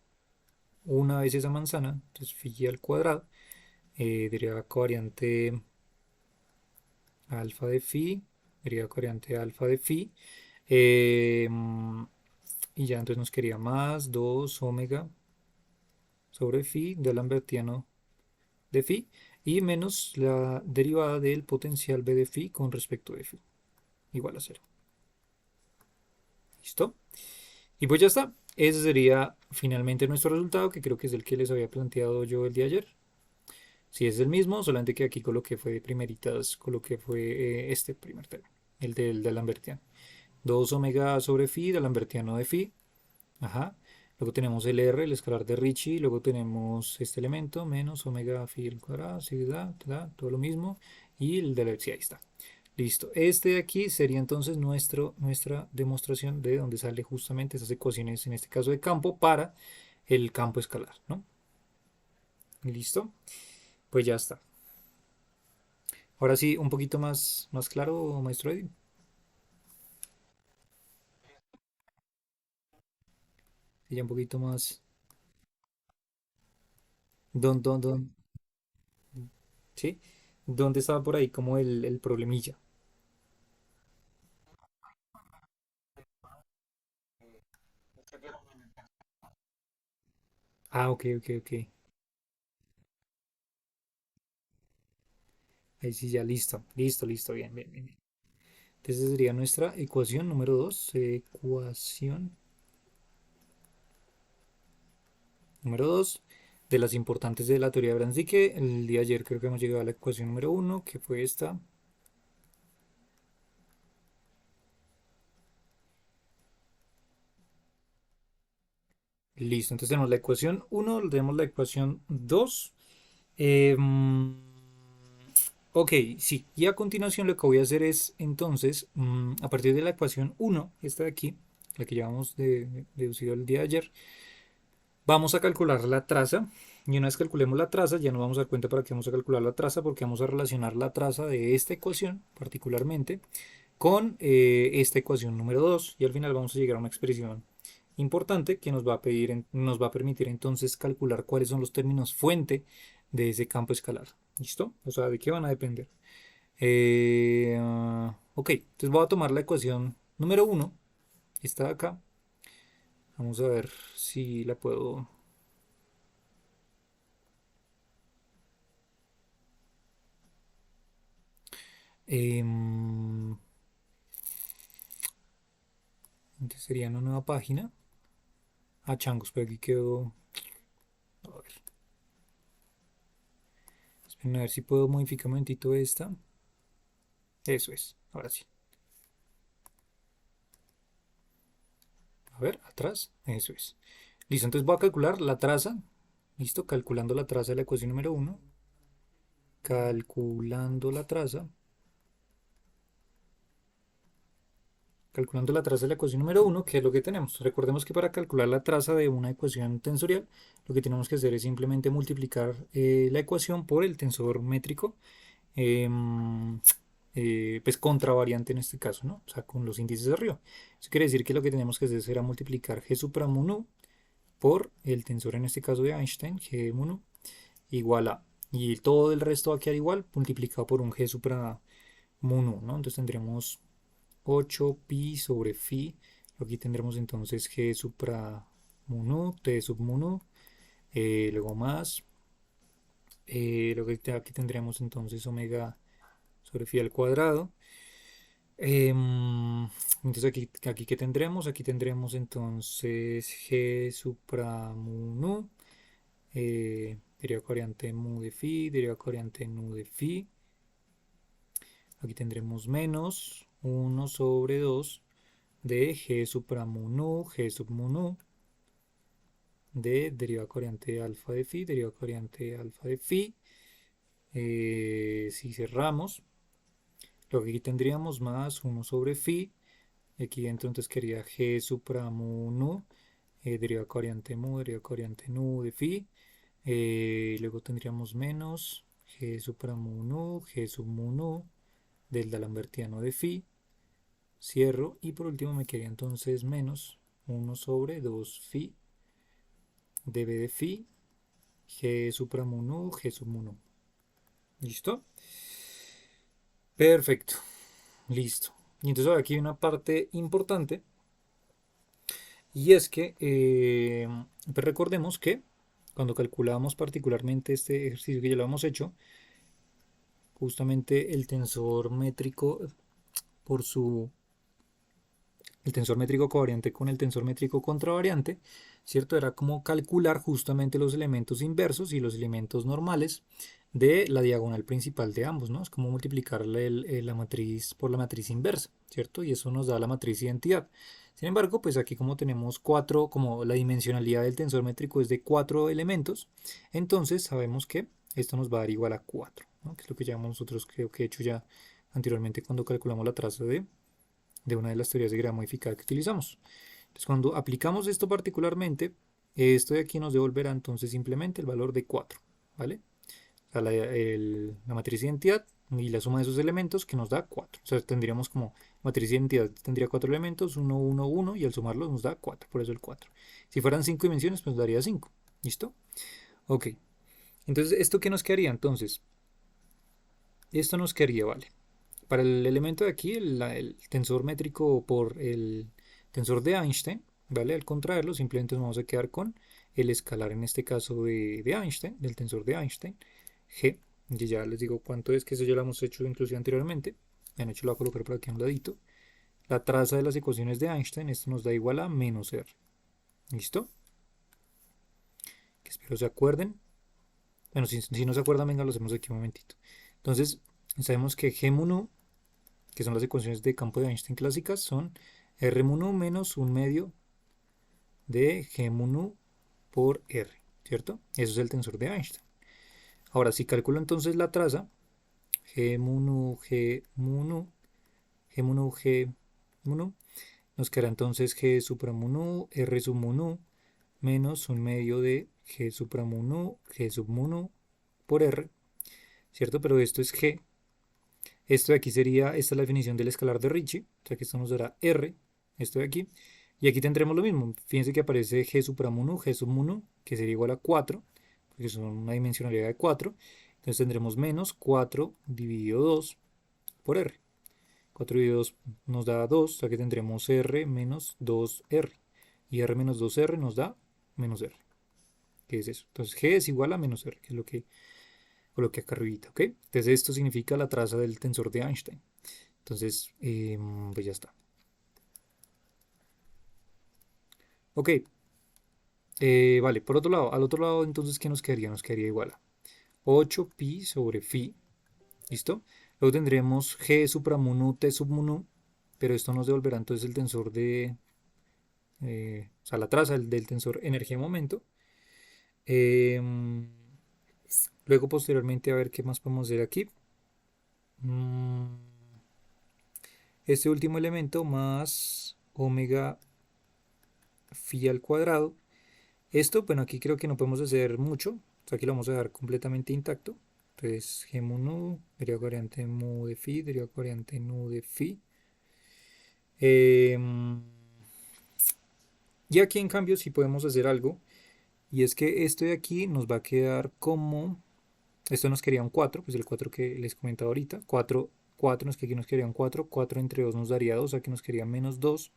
A: una vez esa manzana, entonces phi al cuadrado, derivada covariante alfa de phi, derivada covariante alfa de phi, eh, y ya entonces nos quedaría más 2 omega sobre phi del lambertiano de phi y menos la derivada del potencial b de phi con respecto de phi, igual a cero. ¿Listo? Y pues ya está. Ese sería finalmente nuestro resultado, que creo que es el que les había planteado yo el día de ayer. Si es el mismo, solamente que aquí coloqué fue de primeritas, coloqué fue este primer término, el del Lambertiano. 2 omega sobre phi del Lambertiano de phi. Ajá. Luego tenemos el R, el escalar de Ricci. Luego tenemos este elemento, menos omega phi al cuadrado. Sí, todo lo mismo. Y el de la sí, ahí está. Listo. Este de aquí sería entonces nuestra demostración de donde sale justamente esas ecuaciones, en este caso de campo, para el campo escalar, ¿no? Listo. Pues ya está. Ahora sí, un poquito más claro, maestro Edwin. Sí, ya un poquito más. Don, ¿sí? ¿Dónde estaba por ahí como el problemilla? Ah, ok. Ahí sí, ya listo, bien. Entonces sería nuestra ecuación número 2. Ecuación número 2 de las importantes de la teoría de Brans-Dicke. El día de ayer creo que hemos llegado a la ecuación número 1, que fue esta. Listo, entonces tenemos la ecuación 1, tenemos la ecuación 2. Ok, sí, y a continuación lo que voy a hacer es entonces, a partir de la ecuación 1, esta de aquí, la que llevamos deducido el día de ayer, vamos a calcular la traza. Y una vez calculemos la traza, ya nos vamos a dar cuenta para qué vamos a calcular la traza, porque vamos a relacionar la traza de esta ecuación, particularmente, con esta ecuación número 2. Y al final vamos a llegar a una expresión importante que nos va a permitir entonces calcular cuáles son los términos fuente de ese campo escalar. ¿Listo? O sea, de qué van a depender. Ok, entonces voy a tomar la ecuación número 1, esta de acá. Vamos a ver si la puedo. em, entonces sería una nueva página. Ah, changos, pero aquí quedó. A ver, esperen a ver si puedo modificar un momentito esta. Eso es, ahora sí. A ver, atrás, eso es. Listo, entonces voy a calcular la traza. Listo, calculando la traza de la ecuación número uno. Calculando la traza. Calculando la traza de la ecuación número uno, ¿qué es lo que tenemos? Recordemos que para calcular la traza de una ecuación tensorial, lo que tenemos que hacer es simplemente multiplicar la ecuación por el tensor métrico, em, pues contravariante en este caso, ¿no? O sea, con los índices de arriba. Eso quiere decir que lo que tenemos que hacer será multiplicar g supra mu nu por el tensor, en este caso de Einstein, g mu nu, igual a, y todo el resto va a quedar igual, multiplicado por un g supra mu nu, ¿no? Entonces tendremos 8 pi sobre phi. Aquí tendremos entonces g supra mu nu, t sub mu nu, luego más. Lo que aquí tendremos entonces omega sobre phi al cuadrado. Entonces aquí ¿qué tendremos? Aquí tendremos entonces g supra mu nu, derivada covariante mu de phi, derivada covariante nu de phi. Aquí tendremos menos 1 sobre 2 de g supra mu nu, g sub mu nu, de derivada covariante alfa de phi, derivada covariante alfa de phi. Si cerramos, lo que aquí tendríamos más 1 sobre phi. Aquí dentro entonces quedaría g supra mu nu, derivada covariante mu, derivada covariante nu de phi. Luego tendríamos menos g supra mu nu, g sub mu nu, del D'Alembertiano de phi. Cierro y por último me quedaría entonces menos 1 sobre 2 phi db de phi g supra mu nu, g sub mu nu. ¿Listo? Perfecto. Listo. Y entonces ahora aquí hay una parte importante y es que pues recordemos que cuando calculamos particularmente este ejercicio que ya lo hemos hecho, justamente el tensor métrico por su el tensor métrico covariante con el tensor métrico contravariante, ¿cierto? Era como calcular justamente los elementos inversos y los elementos normales de la diagonal principal de ambos, ¿no? Es como multiplicarle la matriz por la matriz inversa, ¿cierto? Y eso nos da la matriz identidad. Sin embargo, pues aquí como tenemos cuatro, como la dimensionalidad del tensor métrico es de 4 elementos, entonces sabemos que esto nos va a dar igual a 4, ¿no? Que es lo que llamamos nosotros, creo que he hecho ya anteriormente cuando calculamos la traza de una de las teorías de gravedad modificada que utilizamos. Entonces, cuando aplicamos esto particularmente, esto de aquí nos devolverá entonces simplemente el valor de 4, ¿vale? O sea, la matriz de identidad y la suma de esos elementos que nos da 4. O sea, tendríamos como matriz de identidad tendría 4 elementos, 1, 1, 1 y al sumarlos nos da 4, por eso el 4. Si fueran 5 dimensiones, pues nos daría 5. ¿Listo? Ok. Entonces, ¿esto qué nos quedaría? Entonces, esto nos quedaría, ¿vale? Para el elemento de aquí, el tensor métrico por el tensor de Einstein, ¿vale? Al contraerlo, simplemente nos vamos a quedar con el escalar, en este caso de Einstein, del tensor de Einstein, G. Y ya les digo cuánto es, que eso ya lo hemos hecho inclusive anteriormente. De hecho, lo voy a colocar por aquí a un ladito. La traza de las ecuaciones de Einstein, esto nos da igual a menos R. ¿Listo? Que espero se acuerden. Bueno, si no se acuerdan, venga, lo hacemos aquí un momentito. Entonces, sabemos que G mu nu, que son las ecuaciones de campo de Einstein clásicas, son R mu nu menos un medio de G mu nu por R, ¿cierto? Eso es el tensor de Einstein. Ahora, si calculo entonces la traza, G mu nu, G mu nu, G mu nu, G mu nu, nos quedará entonces G supra mu nu, R sub mu nu, menos un medio de G supra mu nu, G sub mu nu por R, ¿cierto? Pero esto es G. Esto de aquí sería, esta es la definición del escalar de Ricci, o sea que esto nos dará R, esto de aquí. Y aquí tendremos lo mismo, fíjense que aparece G supra mu nu, G sub mu nu, que sería igual a 4, porque son una dimensionalidad de 4. Entonces tendremos menos 4 dividido 2 por R. 4 dividido 2 nos da 2, o sea que tendremos R menos 2R. Y R menos 2R nos da menos R. ¿Qué es eso? Entonces G es igual a menos R, que es lo que coloqué acá arribita, ¿ok? Entonces esto significa la traza del tensor de Einstein. Entonces, pues ya está. Ok, vale, por otro lado, al otro lado entonces, ¿qué nos quedaría? Nos quedaría igual a 8 pi sobre phi, ¿listo? Luego tendremos g supra mu nu, t sub mu nu, pero esto nos devolverá entonces el tensor o sea, la traza del tensor energía-momento. Em, Luego, posteriormente, a ver qué más podemos hacer aquí. Mm, Este último elemento más omega phi al cuadrado. Esto, bueno, aquí creo que no podemos hacer mucho. O sea, aquí lo vamos a dejar completamente intacto. Entonces, g mu nu, derivada covariante mu de phi, derivada covariante nu de phi. Y aquí, en cambio, sí podemos hacer algo. Y es que esto de aquí nos va a quedar como... Esto nos quería un 4, pues el 4 que les comentaba ahorita. 4, 4 aquí nos quería un 4. 4 entre 2 nos daría 2, aquí nos quería menos 2.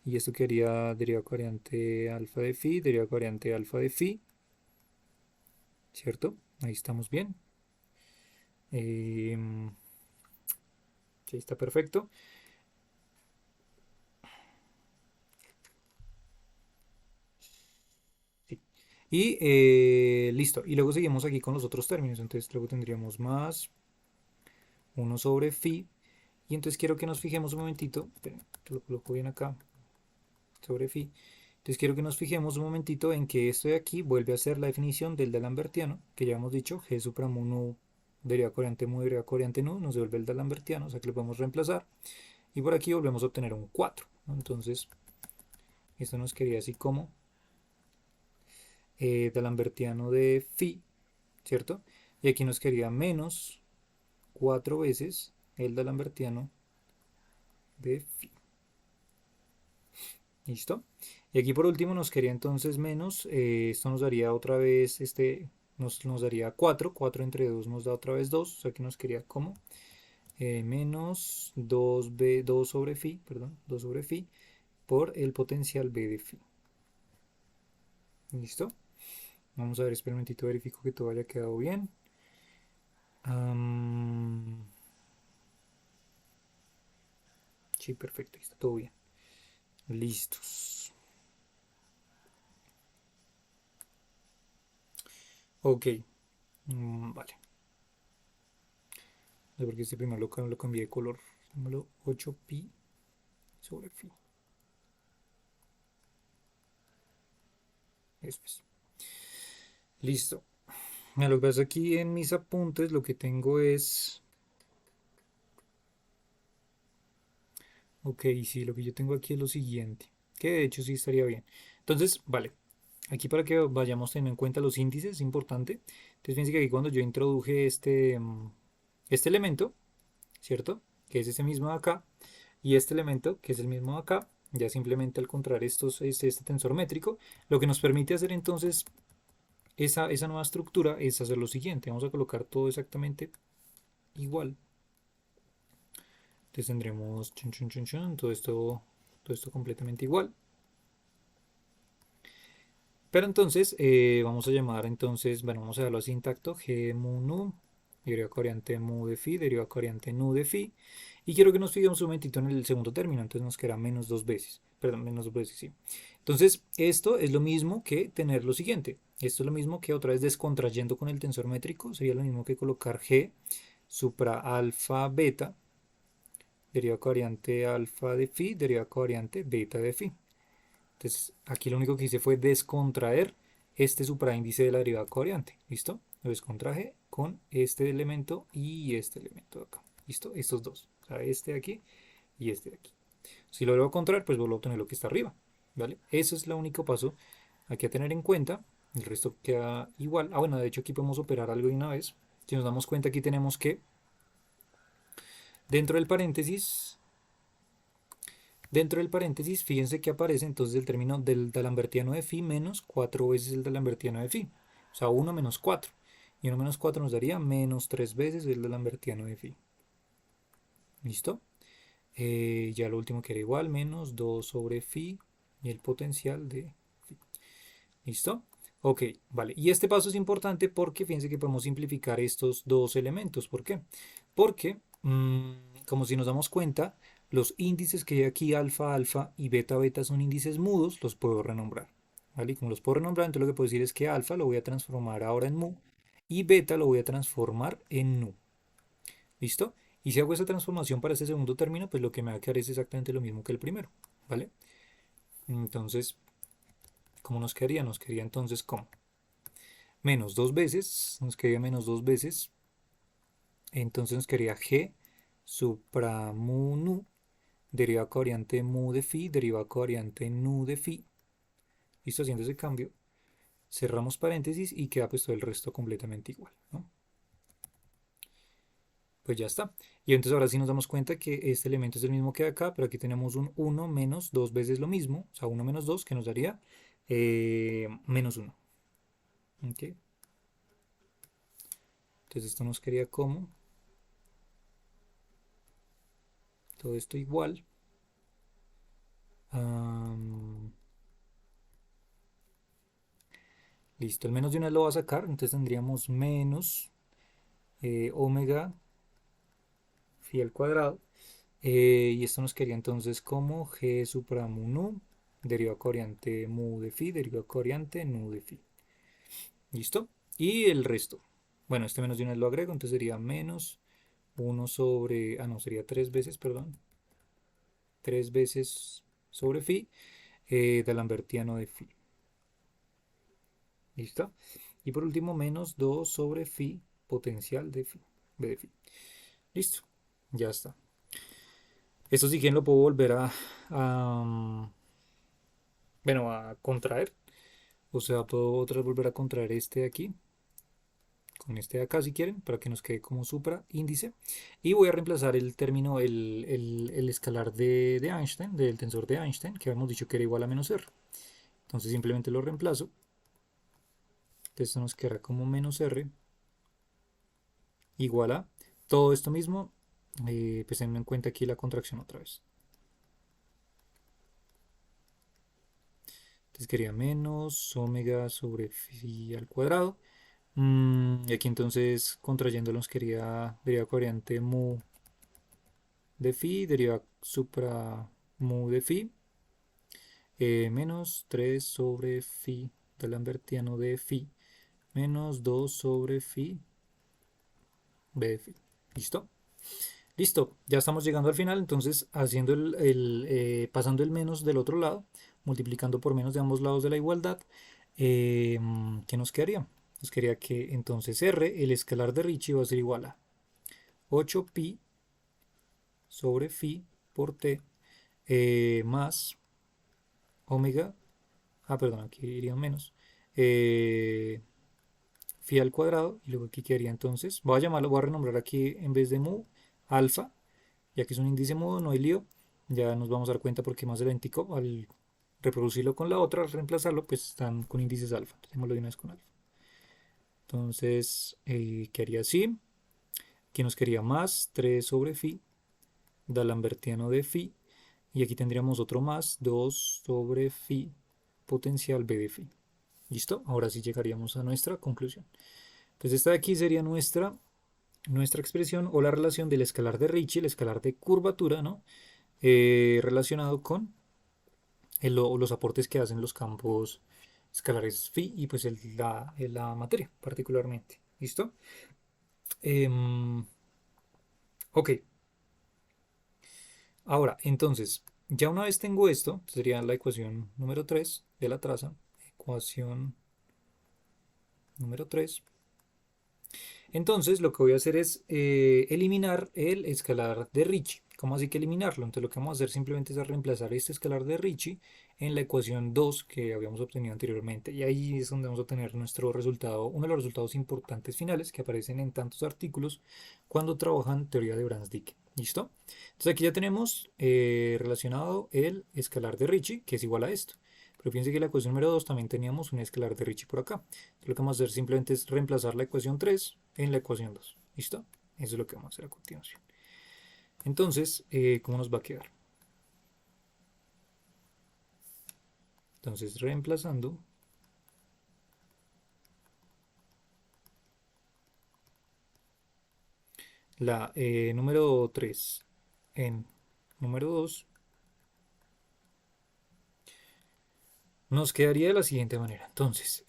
A: Y esto quería derivada covariante alfa de phi, derivada covariante alfa de phi. ¿Cierto? Ahí estamos bien. Ahí está perfecto. Sí. Y listo. Y luego seguimos aquí con los otros términos. Entonces luego tendríamos más 1 sobre phi. Y entonces quiero que nos fijemos un momentito. Esperen, que lo coloco bien acá. Sobre phi. Entonces quiero que nos fijemos un momentito en que esto de aquí vuelve a ser la definición del D'Alembertiano, que ya hemos dicho, G supramu nu derivada covariante mu derivada covariante nu, nos devuelve el D'Alembertiano, o sea que lo podemos reemplazar. Y por aquí volvemos a obtener un 4, ¿no? Entonces, esto nos quedaría así como D'Alembertiano de phi, ¿cierto? Y aquí nos quedaría menos 4 veces el D'Alembertiano de phi. ¿Listo? Y aquí por último nos quedaría entonces menos, esto nos daría otra vez, nos daría 4, 4 entre 2 nos da otra vez 2, o sea que nos quedaría como menos 2b, 2 sobre phi, perdón, 2 sobre phi por el potencial b de phi. ¿Listo? Vamos a ver, espera un momentito, verifico que todo haya quedado bien. Sí, perfecto, está todo bien. Listos. Ok, vale. Porque este primero lo cambié de color. Llamémoslo 8pi sobre phi. Eso es. Listo. Mira, lo que pasa aquí en mis apuntes, lo que tengo es... Ok, sí, lo que yo tengo aquí es lo siguiente. Que de hecho sí estaría bien. Entonces, vale. Aquí para que vayamos teniendo en cuenta los índices, es importante. Entonces, fíjense que aquí cuando yo introduje este elemento, ¿cierto? Que es ese mismo de acá. Y este elemento, que es el mismo de acá. Ya simplemente al encontrar este tensor métrico, lo que nos permite hacer entonces esa nueva estructura es hacer lo siguiente. Vamos a colocar todo exactamente igual. Entonces tendremos todo esto completamente igual. Pero entonces vamos a llamar entonces, bueno, vamos a darlo así intacto, g mu nu, derivada covariante mu de phi, derivada covariante nu de phi. Y quiero que nos fijemos un momentito en el segundo término, entonces nos queda menos dos veces, perdón, menos dos veces, sí. Entonces esto es lo mismo que tener lo siguiente. Esto es lo mismo que otra vez descontrayendo con el tensor métrico, sería lo mismo que colocar g supra alfa beta, derivada covariante alfa de phi, derivada covariante beta de phi. Entonces, aquí lo único que hice fue descontraer este supraíndice de la derivada covariante. ¿Listo? Lo descontraje con este elemento y este elemento de acá. ¿Listo? Estos dos. O sea, este de aquí y este de aquí. Si lo vuelvo a contraer, pues vuelvo a obtener lo que está arriba. ¿Vale? Ese es el único paso aquí a tener en cuenta. El resto queda igual. Ah, bueno, de hecho aquí podemos operar algo de una vez. Si nos damos cuenta, aquí tenemos que dentro del paréntesis fíjense que aparece entonces el término del D'Alembertiano de phi menos 4 veces el D'Alembertiano de phi. O sea, 1 menos 4. Y 1 menos 4 nos daría menos 3 veces el D'Alembertiano de phi. ¿Listo? Ya lo último que era igual, menos 2 sobre phi y el potencial de phi. ¿Listo? Ok, vale. Y este paso es importante porque fíjense que podemos simplificar estos dos elementos. ¿Por qué? Porque, como si nos damos cuenta, los índices que hay aquí, alfa, alfa y beta, beta, son índices mudos, los puedo renombrar. ¿Vale? Y como los puedo renombrar, entonces lo que puedo decir es que alfa lo voy a transformar ahora en mu y beta lo voy a transformar en nu. ¿Listo? Y si hago esa transformación para este segundo término, pues lo que me va a quedar es exactamente lo mismo que el primero. ¿Vale? Entonces, ¿cómo nos quedaría? Nos quedaría entonces como menos dos veces, nos quedaría menos dos veces, entonces nos quedaría g supra mu nu, derivada covariante mu de phi, derivada covariante nu de phi. Listo, haciendo ese cambio, cerramos paréntesis y queda pues todo el resto completamente igual, ¿no? Pues ya está. Y entonces ahora sí nos damos cuenta que este elemento es el mismo que acá, pero aquí tenemos un 1 menos dos veces lo mismo, o sea, 1 menos 2 que nos daría menos 1. ¿Ok? Entonces esto nos quedaría como todo esto igual. Listo, el menos de una lo va a sacar, entonces tendríamos menos omega phi al cuadrado. Y esto nos quedaría entonces como g supra mu nu, derivada covariante mu de phi, derivada covariante nu de phi. ¿Listo? Y el resto. Bueno, este menos de una lo agrego, entonces sería menos 1 sobre, no, sería 3 veces, perdón, 3 veces sobre phi del lambertiano de phi. ¿Listo? Y por último, menos 2 sobre phi potencial de phi, b de phi. Listo, ya está. Esto si quieren lo puedo volver bueno, a contraer. O sea, puedo otra vez volver a contraer este de aquí con este de acá si quieren, para que nos quede como supra índice. Y voy a reemplazar el término, el escalar de Einstein, del tensor de Einstein, que habíamos dicho que era igual a menos r. Entonces simplemente lo reemplazo. Esto nos quedará como menos r igual a todo esto mismo. Pues tengan en cuenta aquí la contracción otra vez. Entonces quedaría menos omega sobre phi al cuadrado. Y aquí entonces contrayéndolo nos quería derivada covariante mu de phi, derivada supra mu de phi, menos 3 sobre phi del lambertiano de phi, menos 2 sobre phi b de phi. ¿Listo? Listo, ya estamos llegando al final, entonces haciendo pasando el menos del otro lado, multiplicando por menos de ambos lados de la igualdad, ¿qué nos quedaría? Nos quedaría que entonces R, el escalar de Ricci, va a ser igual a 8pi sobre phi por t más omega, perdón, aquí iría menos, eh, phi al cuadrado, y luego aquí quedaría entonces, voy a llamarlo, voy a renombrar aquí en vez de mu, alfa, ya que es un índice mudo, no hay lío, ya nos vamos a dar cuenta porque más adelante al reproducirlo con la otra, al reemplazarlo, pues están con índices alfa, entonces de una vez con alfa. Entonces, quedaría así, aquí nos quedaría más 3 sobre phi, D'Alembertiano de phi, y aquí tendríamos otro más, 2 sobre phi potencial b de phi. ¿Listo? Ahora sí llegaríamos a nuestra conclusión. Entonces esta de aquí sería nuestra expresión o la relación del escalar de Ricci, el escalar de curvatura, ¿no? Relacionado con los aportes que hacen los campos escalares phi y pues la materia particularmente. ¿Listo? Ok, ahora entonces, ya una vez tengo esto, sería la ecuación número 3 de la traza, ecuación número 3. Entonces lo que voy a hacer es eliminar el escalar de Ricci. ¿Cómo así que eliminarlo? Entonces lo que vamos a hacer simplemente es reemplazar este escalar de Ricci en la ecuación 2 que habíamos obtenido anteriormente. Y ahí es donde vamos a tener nuestro resultado, uno de los resultados importantes finales que aparecen en tantos artículos cuando trabajan teoría de Brans-Dicke. ¿Listo? Entonces aquí ya tenemos relacionado el escalar de Ricci, que es igual a esto. Pero fíjense que en la ecuación número 2 también teníamos un escalar de Ricci por acá. Entonces, lo que vamos a hacer simplemente es reemplazar la ecuación 3 en la ecuación 2. ¿Listo? Eso es lo que vamos a hacer a continuación. Entonces, ¿cómo nos va a quedar? Entonces, reemplazando la número 3 en número 2, nos quedaría de la siguiente manera. Entonces,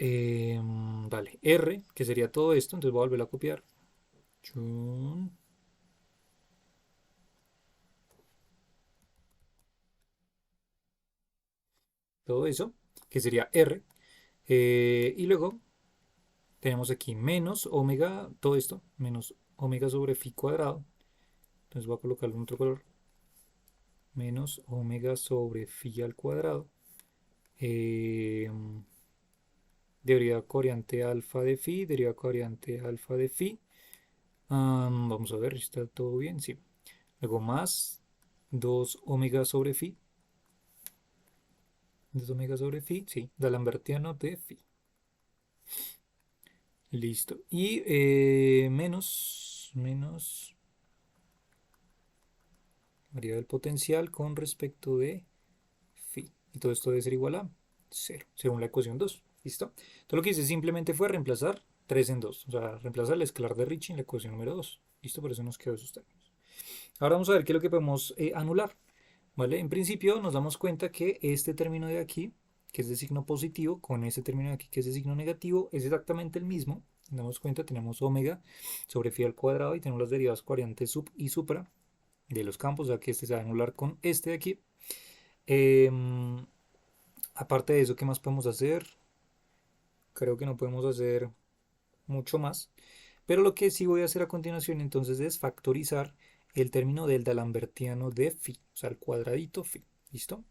A: vale, R, que sería todo esto, entonces voy a volver a copiar. Chun. todo eso, que sería R. Y luego tenemos aquí menos omega, todo esto, menos omega sobre phi cuadrado. Entonces voy a colocarle un otro color. Menos omega sobre phi al cuadrado. Eh, Derivada covariante alfa de phi, derivada covariante alfa de phi. Vamos a ver si está todo bien. Sí. Luego más 2 omega sobre phi. 2 omega sobre phi, sí. D'Alembertiano de phi. Listo. Y menos variedad del potencial con respecto de phi. Y todo esto debe ser igual a 0, según la ecuación 2. ¿Listo? Todo lo que hice simplemente fue reemplazar 3 en 2. O sea, reemplazar el escalar de Ricci en la ecuación número 2. ¿Listo? Por eso nos quedó esos términos. Ahora vamos a ver qué es lo que podemos anular. ¿Vale? En principio nos damos cuenta que este término de aquí, que es de signo positivo, con este término de aquí, que es de signo negativo, es exactamente el mismo. Nos damos cuenta, tenemos omega sobre phi al cuadrado y tenemos las derivadas covariantes sub y supra de los campos, o sea que este se va a anular con este de aquí. Aparte de eso, ¿qué más podemos hacer? Creo que no podemos hacer mucho más. Pero lo que sí voy a hacer a continuación entonces es factorizar el término del d'Alembertiano de phi, o sea, el cuadradito phi. ¿Listo?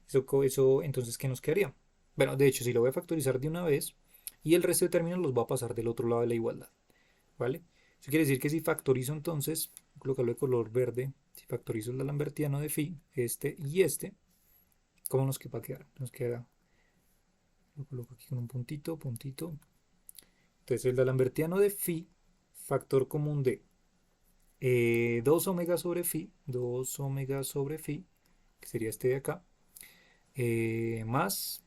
A: Eso entonces, ¿qué nos quedaría? Bueno, de hecho, si lo voy a factorizar de una vez y el resto de términos los voy a pasar del otro lado de la igualdad. ¿Vale? Eso quiere decir que si factorizo entonces, voy a colocarlo de color verde, si factorizo el d'Alembertiano de phi, este y este, ¿cómo nos va a quedar? Nos queda, lo coloco aquí con un puntito, puntito. Entonces el d'Alembertiano de phi, factor común de 2 omega sobre phi, 2 omega sobre phi, que sería este de acá, más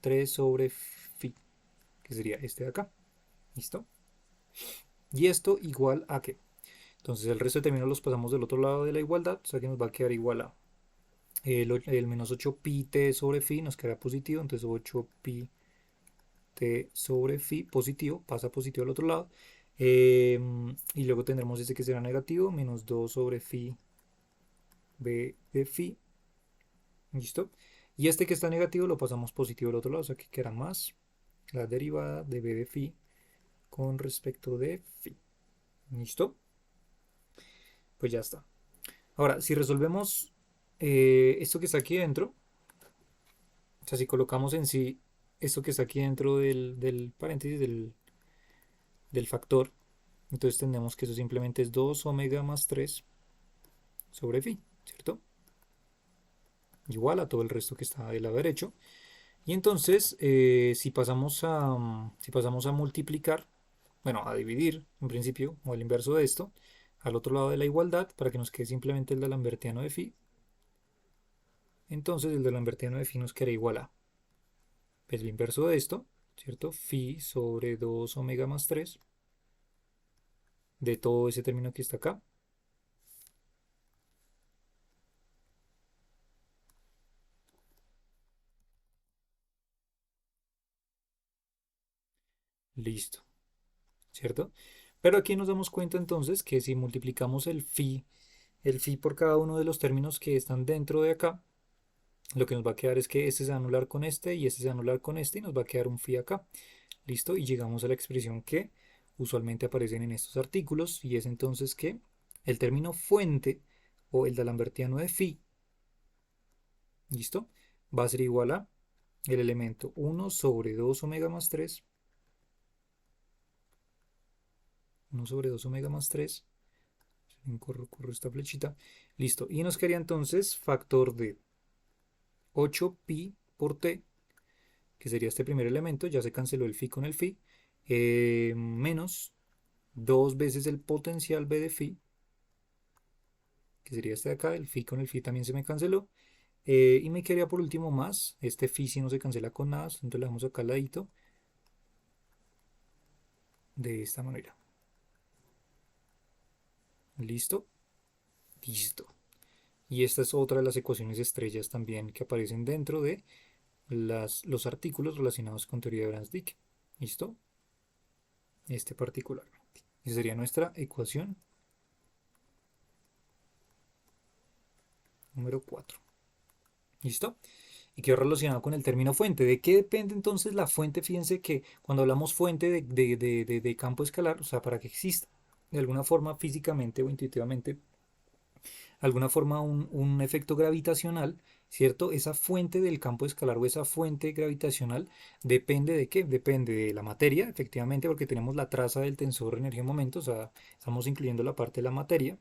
A: 3 sobre phi, que sería este de acá. ¿Listo? Y esto igual a qué. Entonces el resto de términos los pasamos del otro lado de la igualdad, o sea que nos va a quedar igual a el menos 8 pi t sobre phi nos queda positivo, entonces 8 pi t sobre phi positivo, pasa positivo al otro lado. Y luego tendremos este que será negativo, menos 2 sobre phi b de phi. ¿Listo? Y este que está negativo lo pasamos positivo al otro lado, o sea que queda más la derivada de b de phi con respecto de phi. ¿Listo? Pues ya está. Ahora, si resolvemos esto que está aquí dentro, o sea, si colocamos en sí esto que está aquí dentro del paréntesis del factor, entonces tendremos que eso simplemente es 2 omega más 3 sobre phi, ¿cierto? Igual a todo el resto que está del lado derecho. Y entonces, si pasamos a multiplicar, bueno, a dividir en principio, o el inverso de esto, al otro lado de la igualdad, para que nos quede simplemente el d'Alembertiano de phi, entonces el d'Alembertiano de phi nos queda igual a, pues, el inverso de esto, ¿cierto? Phi sobre 2 omega más 3 de todo ese término que está acá. Listo, ¿cierto? Pero aquí nos damos cuenta entonces que si multiplicamos el phi por cada uno de los términos que están dentro de acá, lo que nos va a quedar es que este se va a anular con este y este se va a anular con este y nos va a quedar un phi acá. Listo, y llegamos a la expresión que usualmente aparecen en estos artículos y es entonces que el término fuente o el d'Alembertiano de phi, listo, va a ser igual a el elemento 1 sobre 2 omega más 3, 1 sobre 2 omega más 3, corro esta flechita, listo, y nos quedaría entonces factor de 8 pi por t, que sería este primer elemento, ya se canceló el phi con el phi, menos 2 veces el potencial b de phi, que sería este de acá, el phi con el phi también se me canceló, y me quedaría por último más, este phi si no se cancela con nada, entonces le damos acá al ladito, de esta manera. ¿Listo? Listo. Y esta es otra de las ecuaciones estrellas también que aparecen dentro de los artículos relacionados con teoría de Brans-Dicke. ¿Listo? Este particularmente. Esa sería nuestra ecuación número 4. ¿Listo? y quedó relacionado con el término fuente. ¿De qué depende entonces la fuente? Fíjense que cuando hablamos fuente de campo escalar, o sea, para que exista de alguna forma físicamente o intuitivamente, alguna forma un efecto gravitacional, ¿cierto? Esa fuente del campo escalar o esa fuente gravitacional depende de qué? Depende de la materia, efectivamente, porque tenemos la traza del tensor energía-momento, o sea, estamos incluyendo la parte de la materia,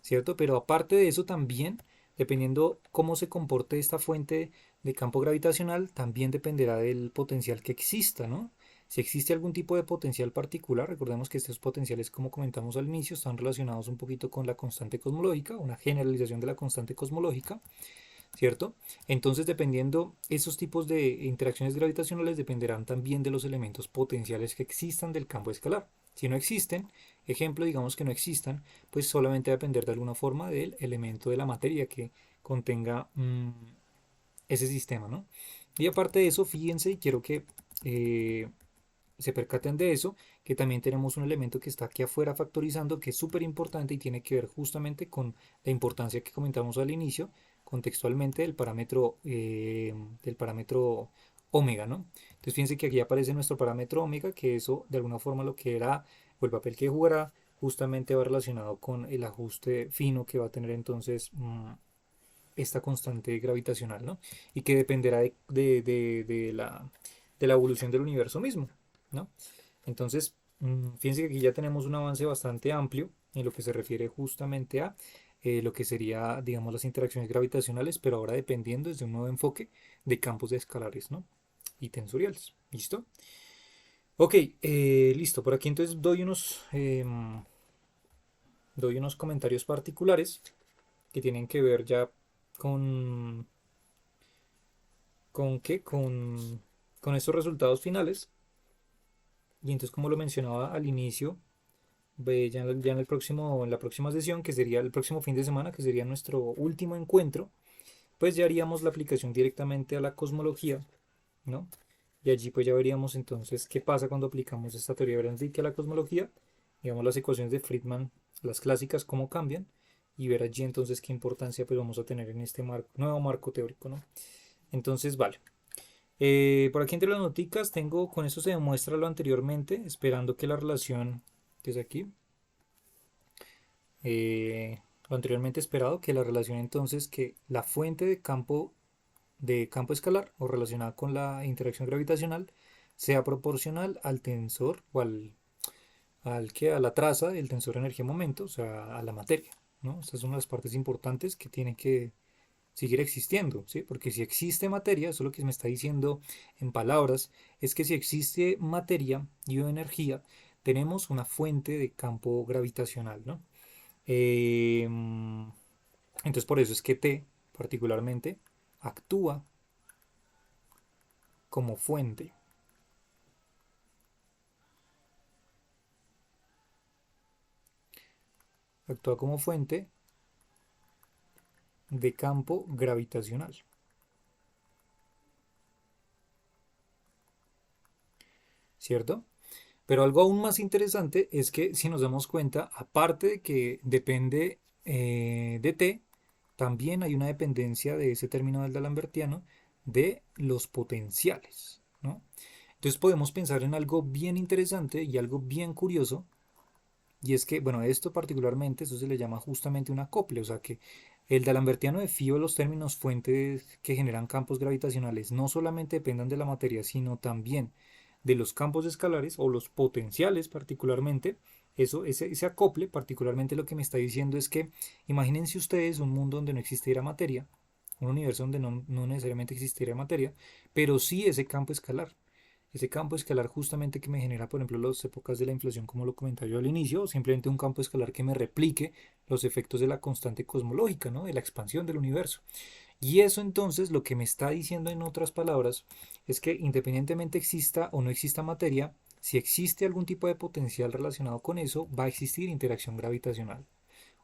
A: ¿cierto? Pero aparte de eso también, dependiendo cómo se comporte esta fuente de campo gravitacional, también dependerá del potencial que exista, ¿no? Si existe algún tipo de potencial particular, recordemos que estos potenciales, como comentamos al inicio, están relacionados un poquito con la constante cosmológica, una generalización de la constante cosmológica, ¿cierto? Entonces, dependiendo esos tipos de interacciones gravitacionales, dependerán también de los elementos potenciales que existan del campo escalar. Si no existen, ejemplo, digamos que no existan, pues solamente va a depender de alguna forma del elemento de la materia que contenga ese sistema, ¿no? Y aparte de eso, fíjense, y quiero que eh, se percaten de eso, que también tenemos un elemento que está aquí afuera factorizando, que es súper importante y tiene que ver justamente con la importancia que comentamos al inicio, contextualmente del parámetro omega, ¿no? Entonces fíjense que aquí aparece nuestro parámetro omega, que eso de alguna forma lo que era, o el papel que jugará, justamente va relacionado con el ajuste fino que va a tener entonces esta constante gravitacional, ¿no? Y que dependerá de la evolución del universo mismo, ¿no? Entonces, fíjense que aquí ya tenemos un avance bastante amplio en lo que se refiere justamente a lo que sería, digamos, las interacciones gravitacionales, pero ahora dependiendo desde un nuevo enfoque de campos escalares, ¿no? Y tensoriales. ¿Listo? Ok, listo. Por aquí entonces doy unos comentarios particulares que tienen que ver ya con, ¿con qué? Con estos resultados finales. Y entonces, como lo mencionaba al inicio, en la próxima sesión, que sería el próximo fin de semana, que sería nuestro último encuentro, pues ya haríamos la aplicación directamente a la cosmología, ¿no? Y allí pues ya veríamos entonces qué pasa cuando aplicamos esta teoría de Brans-Dicke a la cosmología, digamos las ecuaciones de Friedman, las clásicas, cómo cambian, y ver allí entonces qué importancia pues vamos a tener en este nuevo marco teórico, ¿no? Entonces, vale. Por aquí entre las noticas tengo, con esto se demuestra lo anteriormente, esperando que la relación, que es aquí, lo anteriormente esperado, que la relación entonces que la fuente de campo escalar o relacionada con la interacción gravitacional sea proporcional al tensor o a la traza del tensor energía-momento, o sea, a la materia, ¿no? Estas son las partes importantes que tienen que seguir existiendo, ¿sí? Porque si existe materia, eso lo que me está diciendo en palabras, es que si existe materia y o energía, tenemos una fuente de campo gravitacional, ¿no? Entonces por eso es que T particularmente actúa como fuente, actúa como fuente de campo gravitacional, ¿cierto? Pero algo aún más interesante es que si nos damos cuenta, aparte de que depende de T, también hay una dependencia de ese término del D'Alembertiano de los potenciales, ¿no? Entonces podemos pensar en algo bien interesante y algo bien curioso, y es que, bueno, esto particularmente, eso se le llama justamente un acople, o sea que el D'Alembertiano definió los términos fuentes que generan campos gravitacionales no solamente dependan de la materia, sino también de los campos escalares o los potenciales particularmente. Ese acople particularmente lo que me está diciendo es que imagínense ustedes un mundo donde no existiera materia, un universo donde no necesariamente existiera materia, pero sí ese campo escalar. Ese campo escalar justamente que me genera, por ejemplo, las épocas de la inflación, como lo comentaba yo al inicio, o simplemente un campo escalar que me replique los efectos de la constante cosmológica, ¿no? De la expansión del universo. Y eso entonces lo que me está diciendo en otras palabras es que independientemente exista o no exista materia, si existe algún tipo de potencial relacionado con eso, va a existir interacción gravitacional.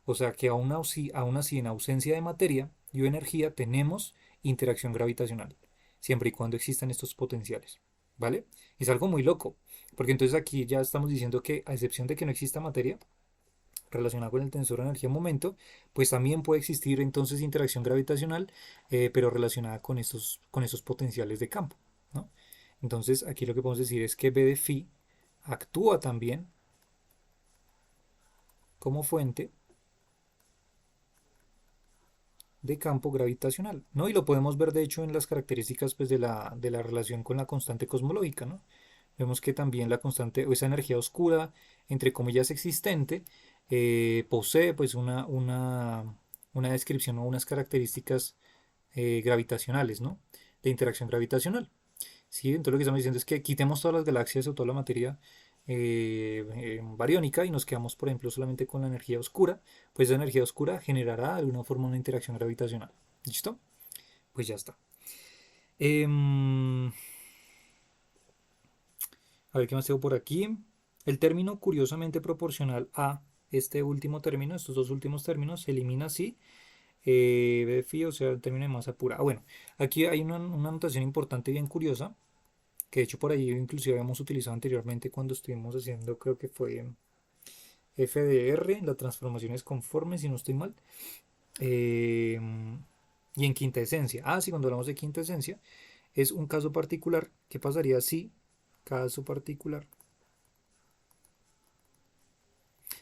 A: O sea que aún así en ausencia de materia y energía tenemos interacción gravitacional, siempre y cuando existan estos potenciales. ¿Vale? Es algo muy loco, porque entonces aquí ya estamos diciendo que a excepción de que no exista materia, relacionada con el tensor de energía-momento, pues también puede existir entonces interacción gravitacional, pero relacionada con esos potenciales de campo, ¿no? Entonces aquí lo que podemos decir es que B de phi actúa también como fuente de campo gravitacional, ¿no? Y lo podemos ver de hecho en las características pues, de la relación con la constante cosmológica, ¿no? Vemos que también la constante o esa energía oscura, entre comillas existente, posee pues una descripción o unas características gravitacionales, ¿no? De interacción gravitacional. ¿Sí? Entonces lo que estamos diciendo es que quitemos todas las galaxias o toda la materia bariónica y nos quedamos, por ejemplo, solamente con la energía oscura, pues esa energía oscura generará de alguna forma una interacción gravitacional. ¿Listo? Pues ya está. A ver qué más tengo por aquí. El término curiosamente proporcional a este último término, estos dos últimos términos, se elimina así. BFI, o sea, el término de masa pura. Ah, bueno, aquí hay una notación importante bien curiosa, que de hecho por ahí inclusive habíamos utilizado anteriormente cuando estuvimos haciendo, creo que fue FDR, las transformaciones conformes, si no estoy mal. Eh, y en quinta esencia. Ah, sí, cuando hablamos de quinta esencia, es un caso particular. ¿Qué pasaría si, caso particular,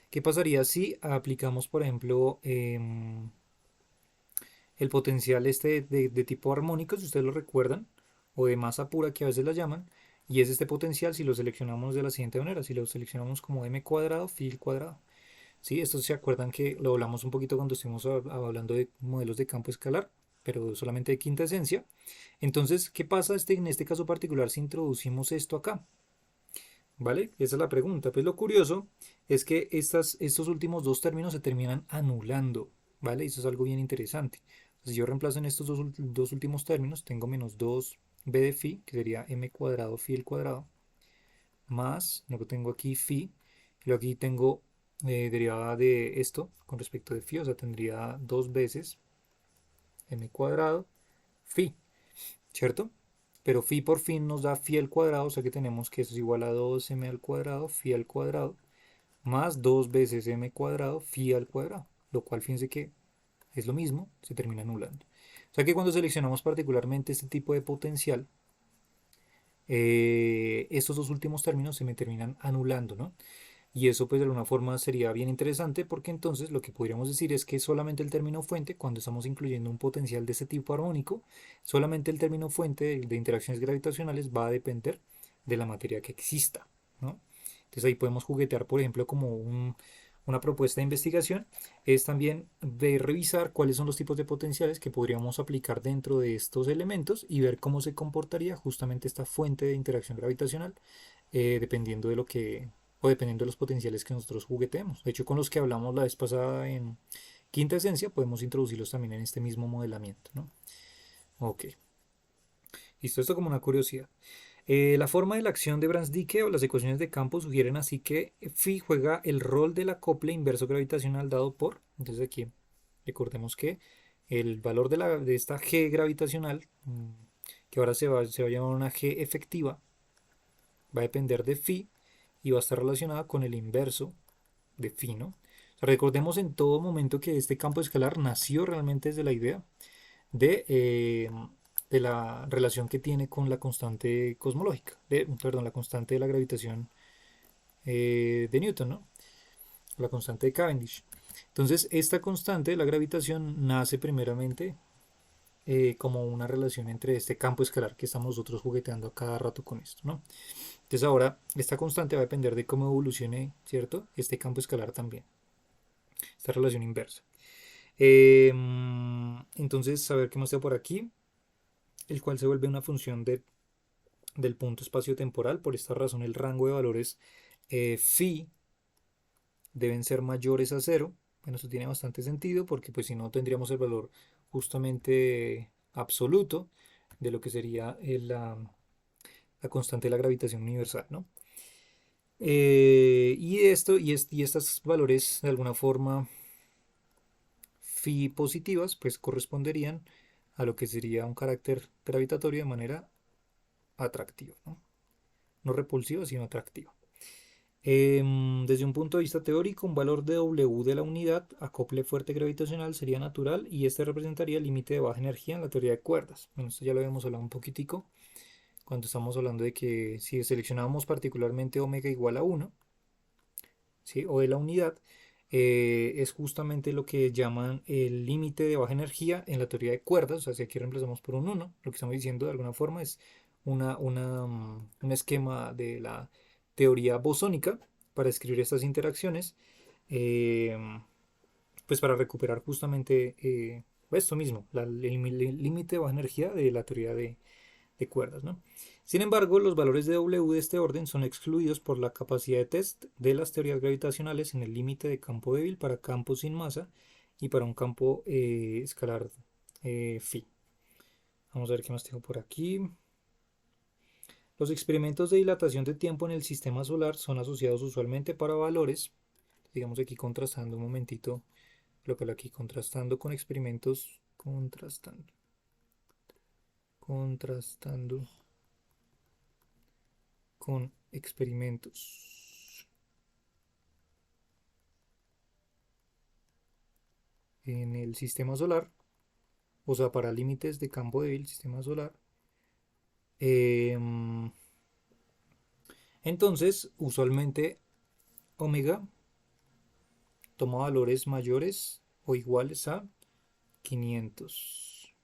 A: qué pasaría si aplicamos, por ejemplo, el potencial este de tipo armónico, si ustedes lo recuerdan, o de masa pura que a veces la llaman, y es este potencial si lo seleccionamos de la siguiente manera, si lo seleccionamos como m cuadrado, phi al cuadrado. ¿Sí? Esto se acuerdan que lo hablamos un poquito cuando estuvimos hablando de modelos de campo escalar, pero solamente de quinta esencia. Entonces, ¿qué pasa en este caso particular si introducimos esto acá? ¿Vale? Esa es la pregunta. Pues lo curioso es que estos últimos dos términos se terminan anulando, ¿vale? Eso es algo bien interesante. Si yo reemplazo en estos dos últimos términos, tengo menos 2b de phi, que sería m cuadrado phi al cuadrado, más lo que tengo aquí phi, y luego aquí tengo derivada de esto con respecto de phi, o sea, tendría dos veces m cuadrado phi, ¿cierto? Pero phi por fin nos da phi al cuadrado, o sea que tenemos que eso es igual a 2m al cuadrado, phi al cuadrado, más 2 veces m cuadrado, phi al cuadrado, lo cual fíjense que es lo mismo, se termina anulando. O sea que cuando seleccionamos particularmente este tipo de potencial, estos dos últimos términos se me terminan anulando, ¿no? Y eso pues de alguna forma sería bien interesante porque entonces lo que podríamos decir es que solamente el término fuente, cuando estamos incluyendo un potencial de ese tipo armónico, solamente el término fuente de interacciones gravitacionales va a depender de la materia que exista, ¿no? Entonces ahí podemos juguetear, por ejemplo, como una propuesta de investigación, es también de revisar cuáles son los tipos de potenciales que podríamos aplicar dentro de estos elementos y ver cómo se comportaría justamente esta fuente de interacción gravitacional, dependiendo de lo que o dependiendo de los potenciales que nosotros juguetemos. De hecho, con los que hablamos la vez pasada en quinta esencia, podemos introducirlos también en este mismo modelamiento, ¿no? Ok. Listo, esto como una curiosidad. La forma de la acción de Brans-Dicke o las ecuaciones de campo sugieren así que phi juega el rol del acople inverso gravitacional dado por, entonces aquí recordemos que el valor de esta G gravitacional, que ahora se va a llamar una G efectiva, va a depender de phi y va a estar relacionada con el inverso de phi, ¿no? O sea, recordemos en todo momento que este campo escalar nació realmente desde la idea de, de la relación que tiene con la constante cosmológica, perdón, la constante de la gravitación de Newton, ¿no? La constante de Cavendish. Entonces, esta constante de la gravitación nace primeramente como una relación entre este campo escalar que estamos nosotros jugueteando a cada rato con esto, ¿no? Entonces ahora esta constante va a depender de cómo evolucione, ¿cierto? Este campo escalar también, esta relación inversa. Entonces, a ver qué más tengo por aquí, el cual se vuelve una función del punto espacio-temporal. Por esta razón, el rango de valores phi deben ser mayores a cero. Bueno, eso tiene bastante sentido porque pues si no tendríamos el valor justamente absoluto de lo que sería la constante de la gravitación universal, ¿no? Y estos valores de alguna forma phi positivas pues corresponderían a lo que sería un carácter gravitatorio de manera atractiva, ¿no? No repulsiva, sino atractiva. Desde un punto de vista teórico, un valor de W de la unidad, acople fuerte gravitacional, sería natural y este representaría el límite de baja energía en la teoría de cuerdas. Bueno, esto ya lo habíamos hablado un poquitico cuando estamos hablando de que si seleccionábamos particularmente omega igual a 1, ¿sí? O de la unidad, es justamente lo que llaman el límite de baja energía en la teoría de cuerdas. O sea, si aquí reemplazamos por un 1, lo que estamos diciendo de alguna forma es un esquema de la teoría bosónica para escribir estas interacciones, eh, pues para recuperar justamente esto mismo, el límite de baja energía de la teoría de cuerdas, ¿no? Sin embargo, los valores de W de este orden son excluidos por la capacidad de test de las teorías gravitacionales en el límite de campo débil para campos sin masa y para un campo escalar phi. Vamos a ver qué más tengo por aquí. Los experimentos de dilatación de tiempo en el sistema solar son asociados usualmente para valores, digamos aquí contrastando un momentito, lo aquí contrastando con experimentos, contrastando con experimentos en el sistema solar, o sea, para límites de campo débil, sistema solar. Em, entonces, usualmente omega toma valores mayores o iguales a 500.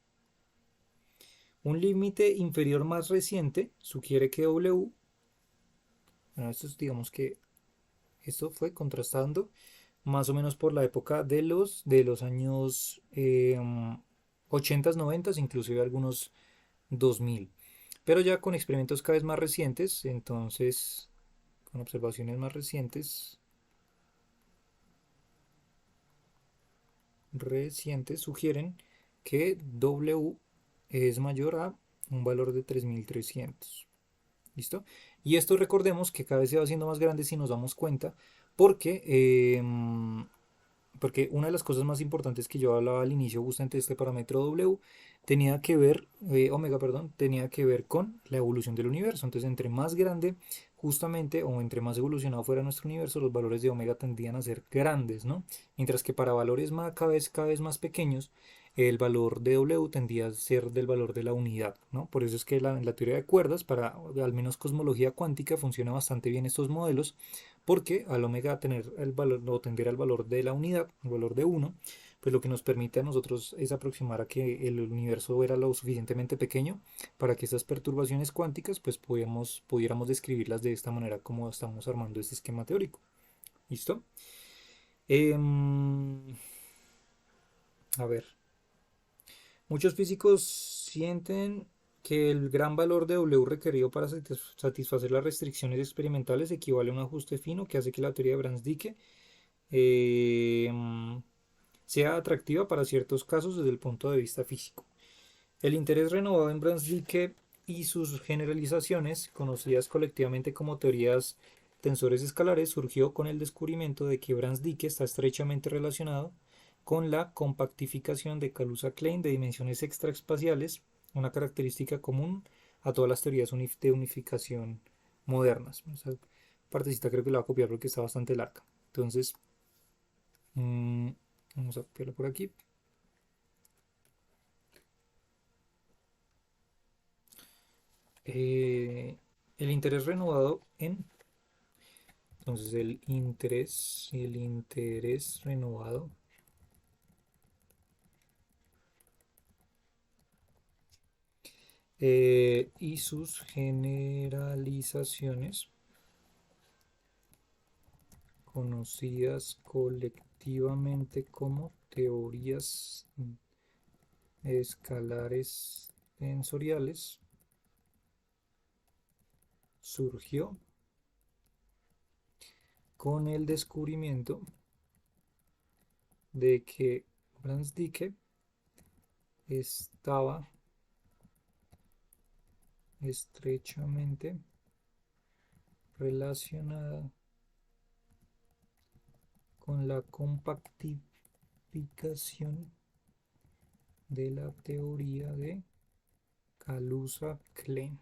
A: Un límite inferior más reciente sugiere que W, bueno, esto es, digamos que esto fue contrastando más o menos por la época de los años 80s, 90s, inclusive algunos 2000. Pero ya con experimentos cada vez más recientes, entonces con observaciones más recientes sugieren que W es mayor a un valor de 3300. ¿Listo? Y esto recordemos que cada vez se va haciendo más grande si nos damos cuenta, porque porque una de las cosas más importantes que yo hablaba al inicio justamente de este parámetro W tenía que ver, omega, perdón, tenía que ver con la evolución del universo. Entonces, entre más grande justamente o entre más evolucionado fuera nuestro universo, los valores de omega tendían a ser grandes, ¿no? Mientras que para valores cada vez más pequeños, el valor de W tendía a ser del valor de la unidad, ¿no? Por eso es que en la teoría de cuerdas, para al menos cosmología cuántica, funciona bastante bien estos modelos, porque al omega tener el valor o tender al valor de la unidad, el valor de 1, pues lo que nos permite a nosotros es aproximar a que el universo era lo suficientemente pequeño para que estas perturbaciones cuánticas pues pudiéramos describirlas de esta manera como estamos armando este esquema teórico. ¿Listo? A ver, muchos físicos sienten que el gran valor de W requerido para satisfacer las restricciones experimentales equivale a un ajuste fino que hace que la teoría de Brans-Dicke eh, sea atractiva para ciertos casos desde el punto de vista físico. El interés renovado en Brans-Dicke y sus generalizaciones, conocidas colectivamente como teorías tensores escalares, surgió con el descubrimiento de que Brans-Dicke está estrechamente relacionado con la compactificación de Kaluza-Klein de dimensiones extraespaciales, una característica común a todas las teorías de unificación modernas. Esa partecita creo que la voy a copiar porque está bastante larga. Entonces, vamos a copiarlo por aquí. El interés renovado en, entonces el interés renovado y sus generalizaciones conocidas colectivamente como teorías escalares tensoriales surgió con el descubrimiento de que Brans-Dicke estaba estrechamente relacionada con la compactificación de la teoría de Kaluza-Klein.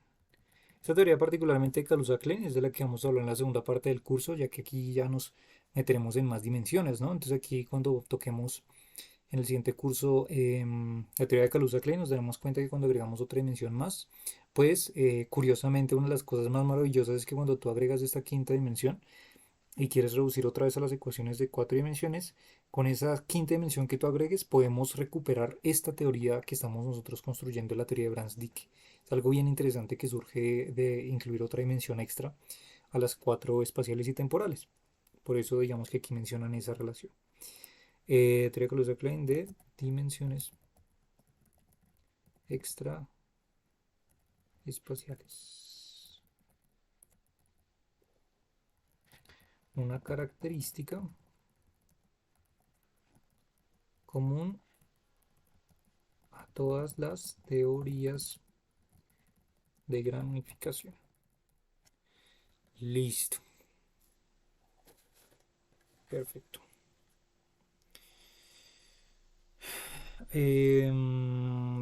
A: Esta teoría particularmente de Kaluza-Klein es de la que vamos a hablar en la segunda parte del curso, ya que aquí ya nos meteremos en más dimensiones, ¿no? Entonces aquí cuando toquemos en el siguiente curso la teoría de Kaluza-Klein nos daremos cuenta que cuando agregamos otra dimensión más, pues curiosamente una de las cosas más maravillosas es que cuando tú agregas esta quinta dimensión, y quieres reducir otra vez a las ecuaciones de cuatro dimensiones, con esa quinta dimensión que tú agregues podemos recuperar esta teoría que estamos nosotros construyendo, la teoría de Brans-Dicke. Es algo bien interesante que surge de incluir otra dimensión extra a las cuatro espaciales y temporales. Por eso digamos que aquí mencionan esa relación. Teoría de Kaluza-Klein de dimensiones extra espaciales. Una característica común a todas las teorías de gran unificación. Listo. Perfecto.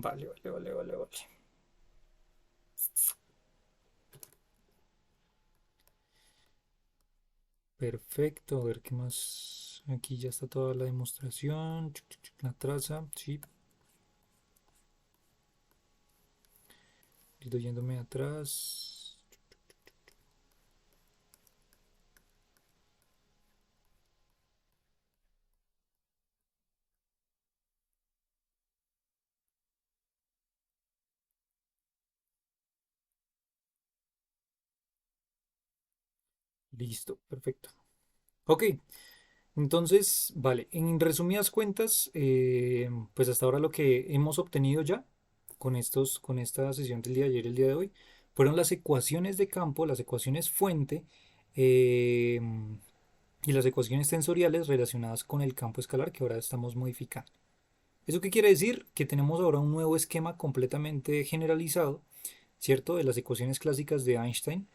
A: Vale. Perfecto. A ver qué más. Aquí ya está toda la demostración. La traza. Sí. Estoy yéndome atrás. Listo. Perfecto. Ok. Entonces, vale, en resumidas cuentas, pues hasta ahora lo que hemos obtenido ya con esta sesión del día de ayer y el día de hoy, fueron las ecuaciones de campo, las ecuaciones fuente eh, y las ecuaciones tensoriales relacionadas con el campo escalar que ahora estamos modificando. ¿Eso qué quiere decir? Que tenemos ahora un nuevo esquema completamente generalizado, ¿cierto? De las ecuaciones clásicas de Einstein,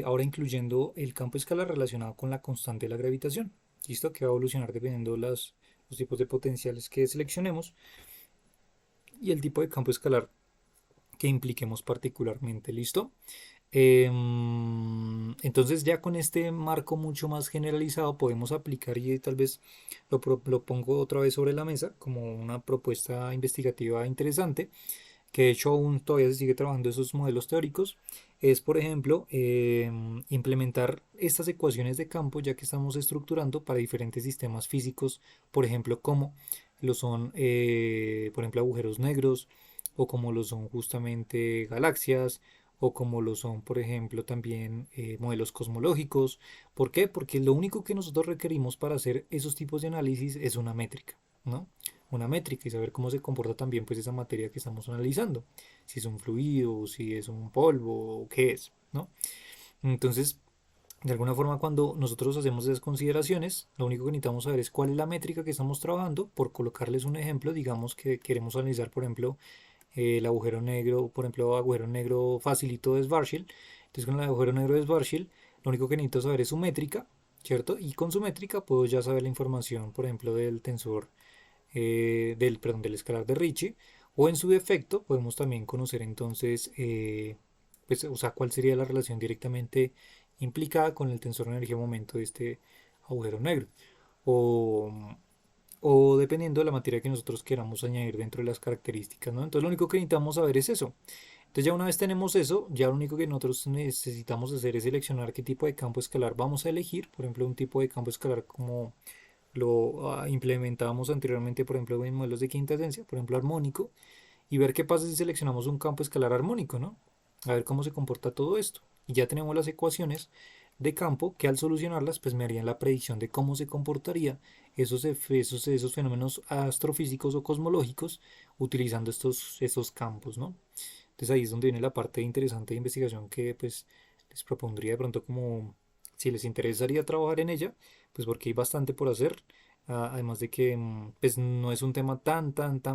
A: ahora incluyendo el campo escalar relacionado con la constante de la gravitación. ¿Listo? Que va a evolucionar dependiendo los tipos de potenciales que seleccionemos y el tipo de campo escalar que impliquemos particularmente. ¿Listo? Entonces ya con este marco mucho más generalizado podemos aplicar y tal vez lo pongo otra vez sobre la mesa como una propuesta investigativa interesante que de hecho aún todavía se sigue trabajando esos modelos teóricos, es por ejemplo implementar estas ecuaciones de campo ya que estamos estructurando para diferentes sistemas físicos, por ejemplo como lo son por ejemplo agujeros negros o como lo son justamente galaxias o como lo son por ejemplo también modelos cosmológicos. ¿Por qué? Porque lo único que nosotros requerimos para hacer esos tipos de análisis es una métrica, ¿no? Una métrica y saber cómo se comporta también pues esa materia que estamos analizando, si es un fluido, si es un polvo, o qué es, ¿no? Entonces, de alguna forma cuando nosotros hacemos esas consideraciones, lo único que necesitamos saber es cuál es la métrica que estamos trabajando. Por colocarles un ejemplo, digamos que queremos analizar, por ejemplo, el agujero negro, por ejemplo, agujero negro facilito de Schwarzschild. Entonces, con el agujero negro de Schwarzschild, lo único que necesito saber es su métrica, ¿cierto? Y con su métrica puedo ya saber la información, por ejemplo, del tensor perdón, del escalar de Ricci, o en su defecto podemos también conocer entonces, pues, o sea, cuál sería la relación directamente implicada con el tensor de energía-momento de este agujero negro, o, o dependiendo de la materia que nosotros queramos añadir dentro de las características, ¿no? Entonces lo único que necesitamos saber es eso. Entonces ya una vez tenemos eso, ya lo único que nosotros necesitamos hacer es seleccionar qué tipo de campo escalar vamos a elegir, por ejemplo un tipo de campo escalar como lo implementábamos anteriormente, por ejemplo, en modelos de quinta esencia, por ejemplo, armónico, y ver qué pasa si seleccionamos un campo escalar armónico, ¿no? A ver cómo se comporta todo esto. Y ya tenemos las ecuaciones de campo que al solucionarlas, pues me harían la predicción de cómo se comportaría esos fenómenos astrofísicos o cosmológicos utilizando estos campos, ¿no? Entonces ahí es donde viene la parte interesante de investigación que pues les propondría de pronto como si les interesaría trabajar en ella, pues porque hay bastante por hacer. Además de que pues no es un tema tan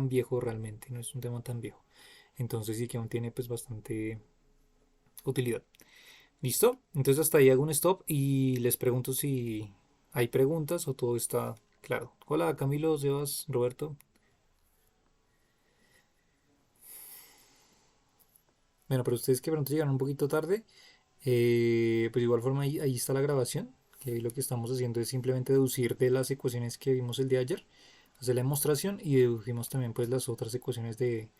A: viejo realmente, no es un tema tan viejo. Entonces sí que aún tiene pues bastante utilidad. ¿Listo? Entonces hasta ahí hago un stop y les pregunto si hay preguntas o todo está claro. Hola Camilo, Sebas, Roberto. Bueno, pero ustedes que pronto llegaron un poquito tarde, pues de igual forma ahí está la grabación, que ahí lo que estamos haciendo es simplemente deducir de las ecuaciones que vimos el día de ayer, hacer la demostración y dedujimos también pues las otras ecuaciones de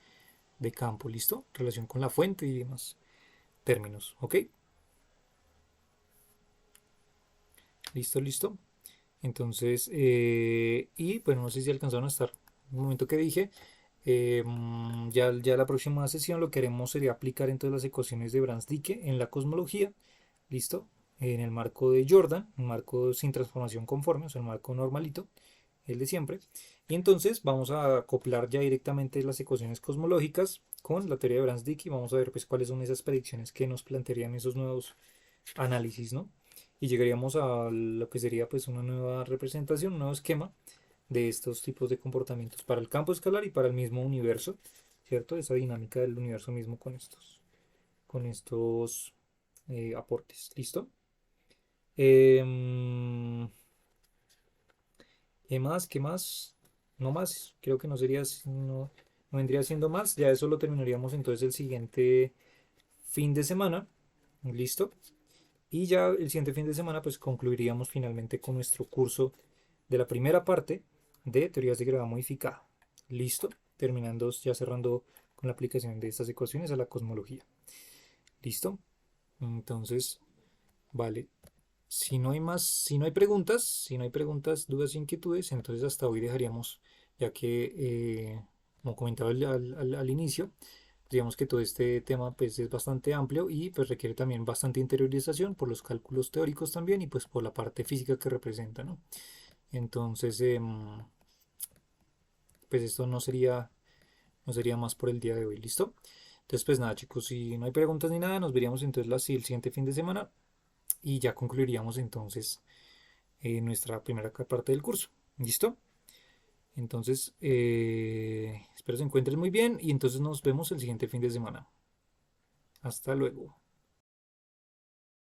A: campo, ¿listo? Relación con la fuente y demás términos, ¿ok? Listo, listo. Entonces, y bueno, no sé si alcanzaron a estar en el momento que dije. Ya la próxima sesión lo que haremos sería aplicar entonces las ecuaciones de Brans-Dicke en la cosmología, ¿listo? En el marco de Jordan, un marco sin transformación conforme, o sea, el marco normalito, el de siempre. Y entonces vamos a acoplar ya directamente las ecuaciones cosmológicas con la teoría de Brans-Dicke y vamos a ver pues cuáles son esas predicciones que nos plantearían esos nuevos análisis, ¿no? Y llegaríamos a lo que sería pues una nueva representación, un nuevo esquema de estos tipos de comportamientos para el campo escalar y para el mismo universo, ¿cierto? Esa dinámica del universo mismo con estos aportes, ¿listo? Em, ¿Qué más? ¿Qué más? No más, creo que no sería, no vendría siendo más, ya eso lo terminaríamos entonces el siguiente fin de semana, ¿listo? Y ya el siguiente fin de semana pues concluiríamos finalmente con nuestro curso de la primera parte de teorías de gravedad modificada. Listo, terminando ya cerrando con la aplicación de estas ecuaciones a la cosmología. Listo. Entonces, vale. Si no hay más, si no hay preguntas, dudas, inquietudes, entonces hasta hoy dejaríamos, ya que, como comentaba al inicio, digamos que todo este tema pues es bastante amplio y pues requiere también bastante interiorización por los cálculos teóricos también y pues por la parte física que representa, ¿no? Entonces, pues esto no sería más por el día de hoy, ¿listo? Entonces, pues nada, chicos, si no hay preguntas ni nada, nos veríamos entonces el siguiente fin de semana y ya concluiríamos entonces nuestra primera parte del curso, ¿listo? Entonces, espero se encuentren muy bien y entonces nos vemos el siguiente fin de semana. Hasta luego.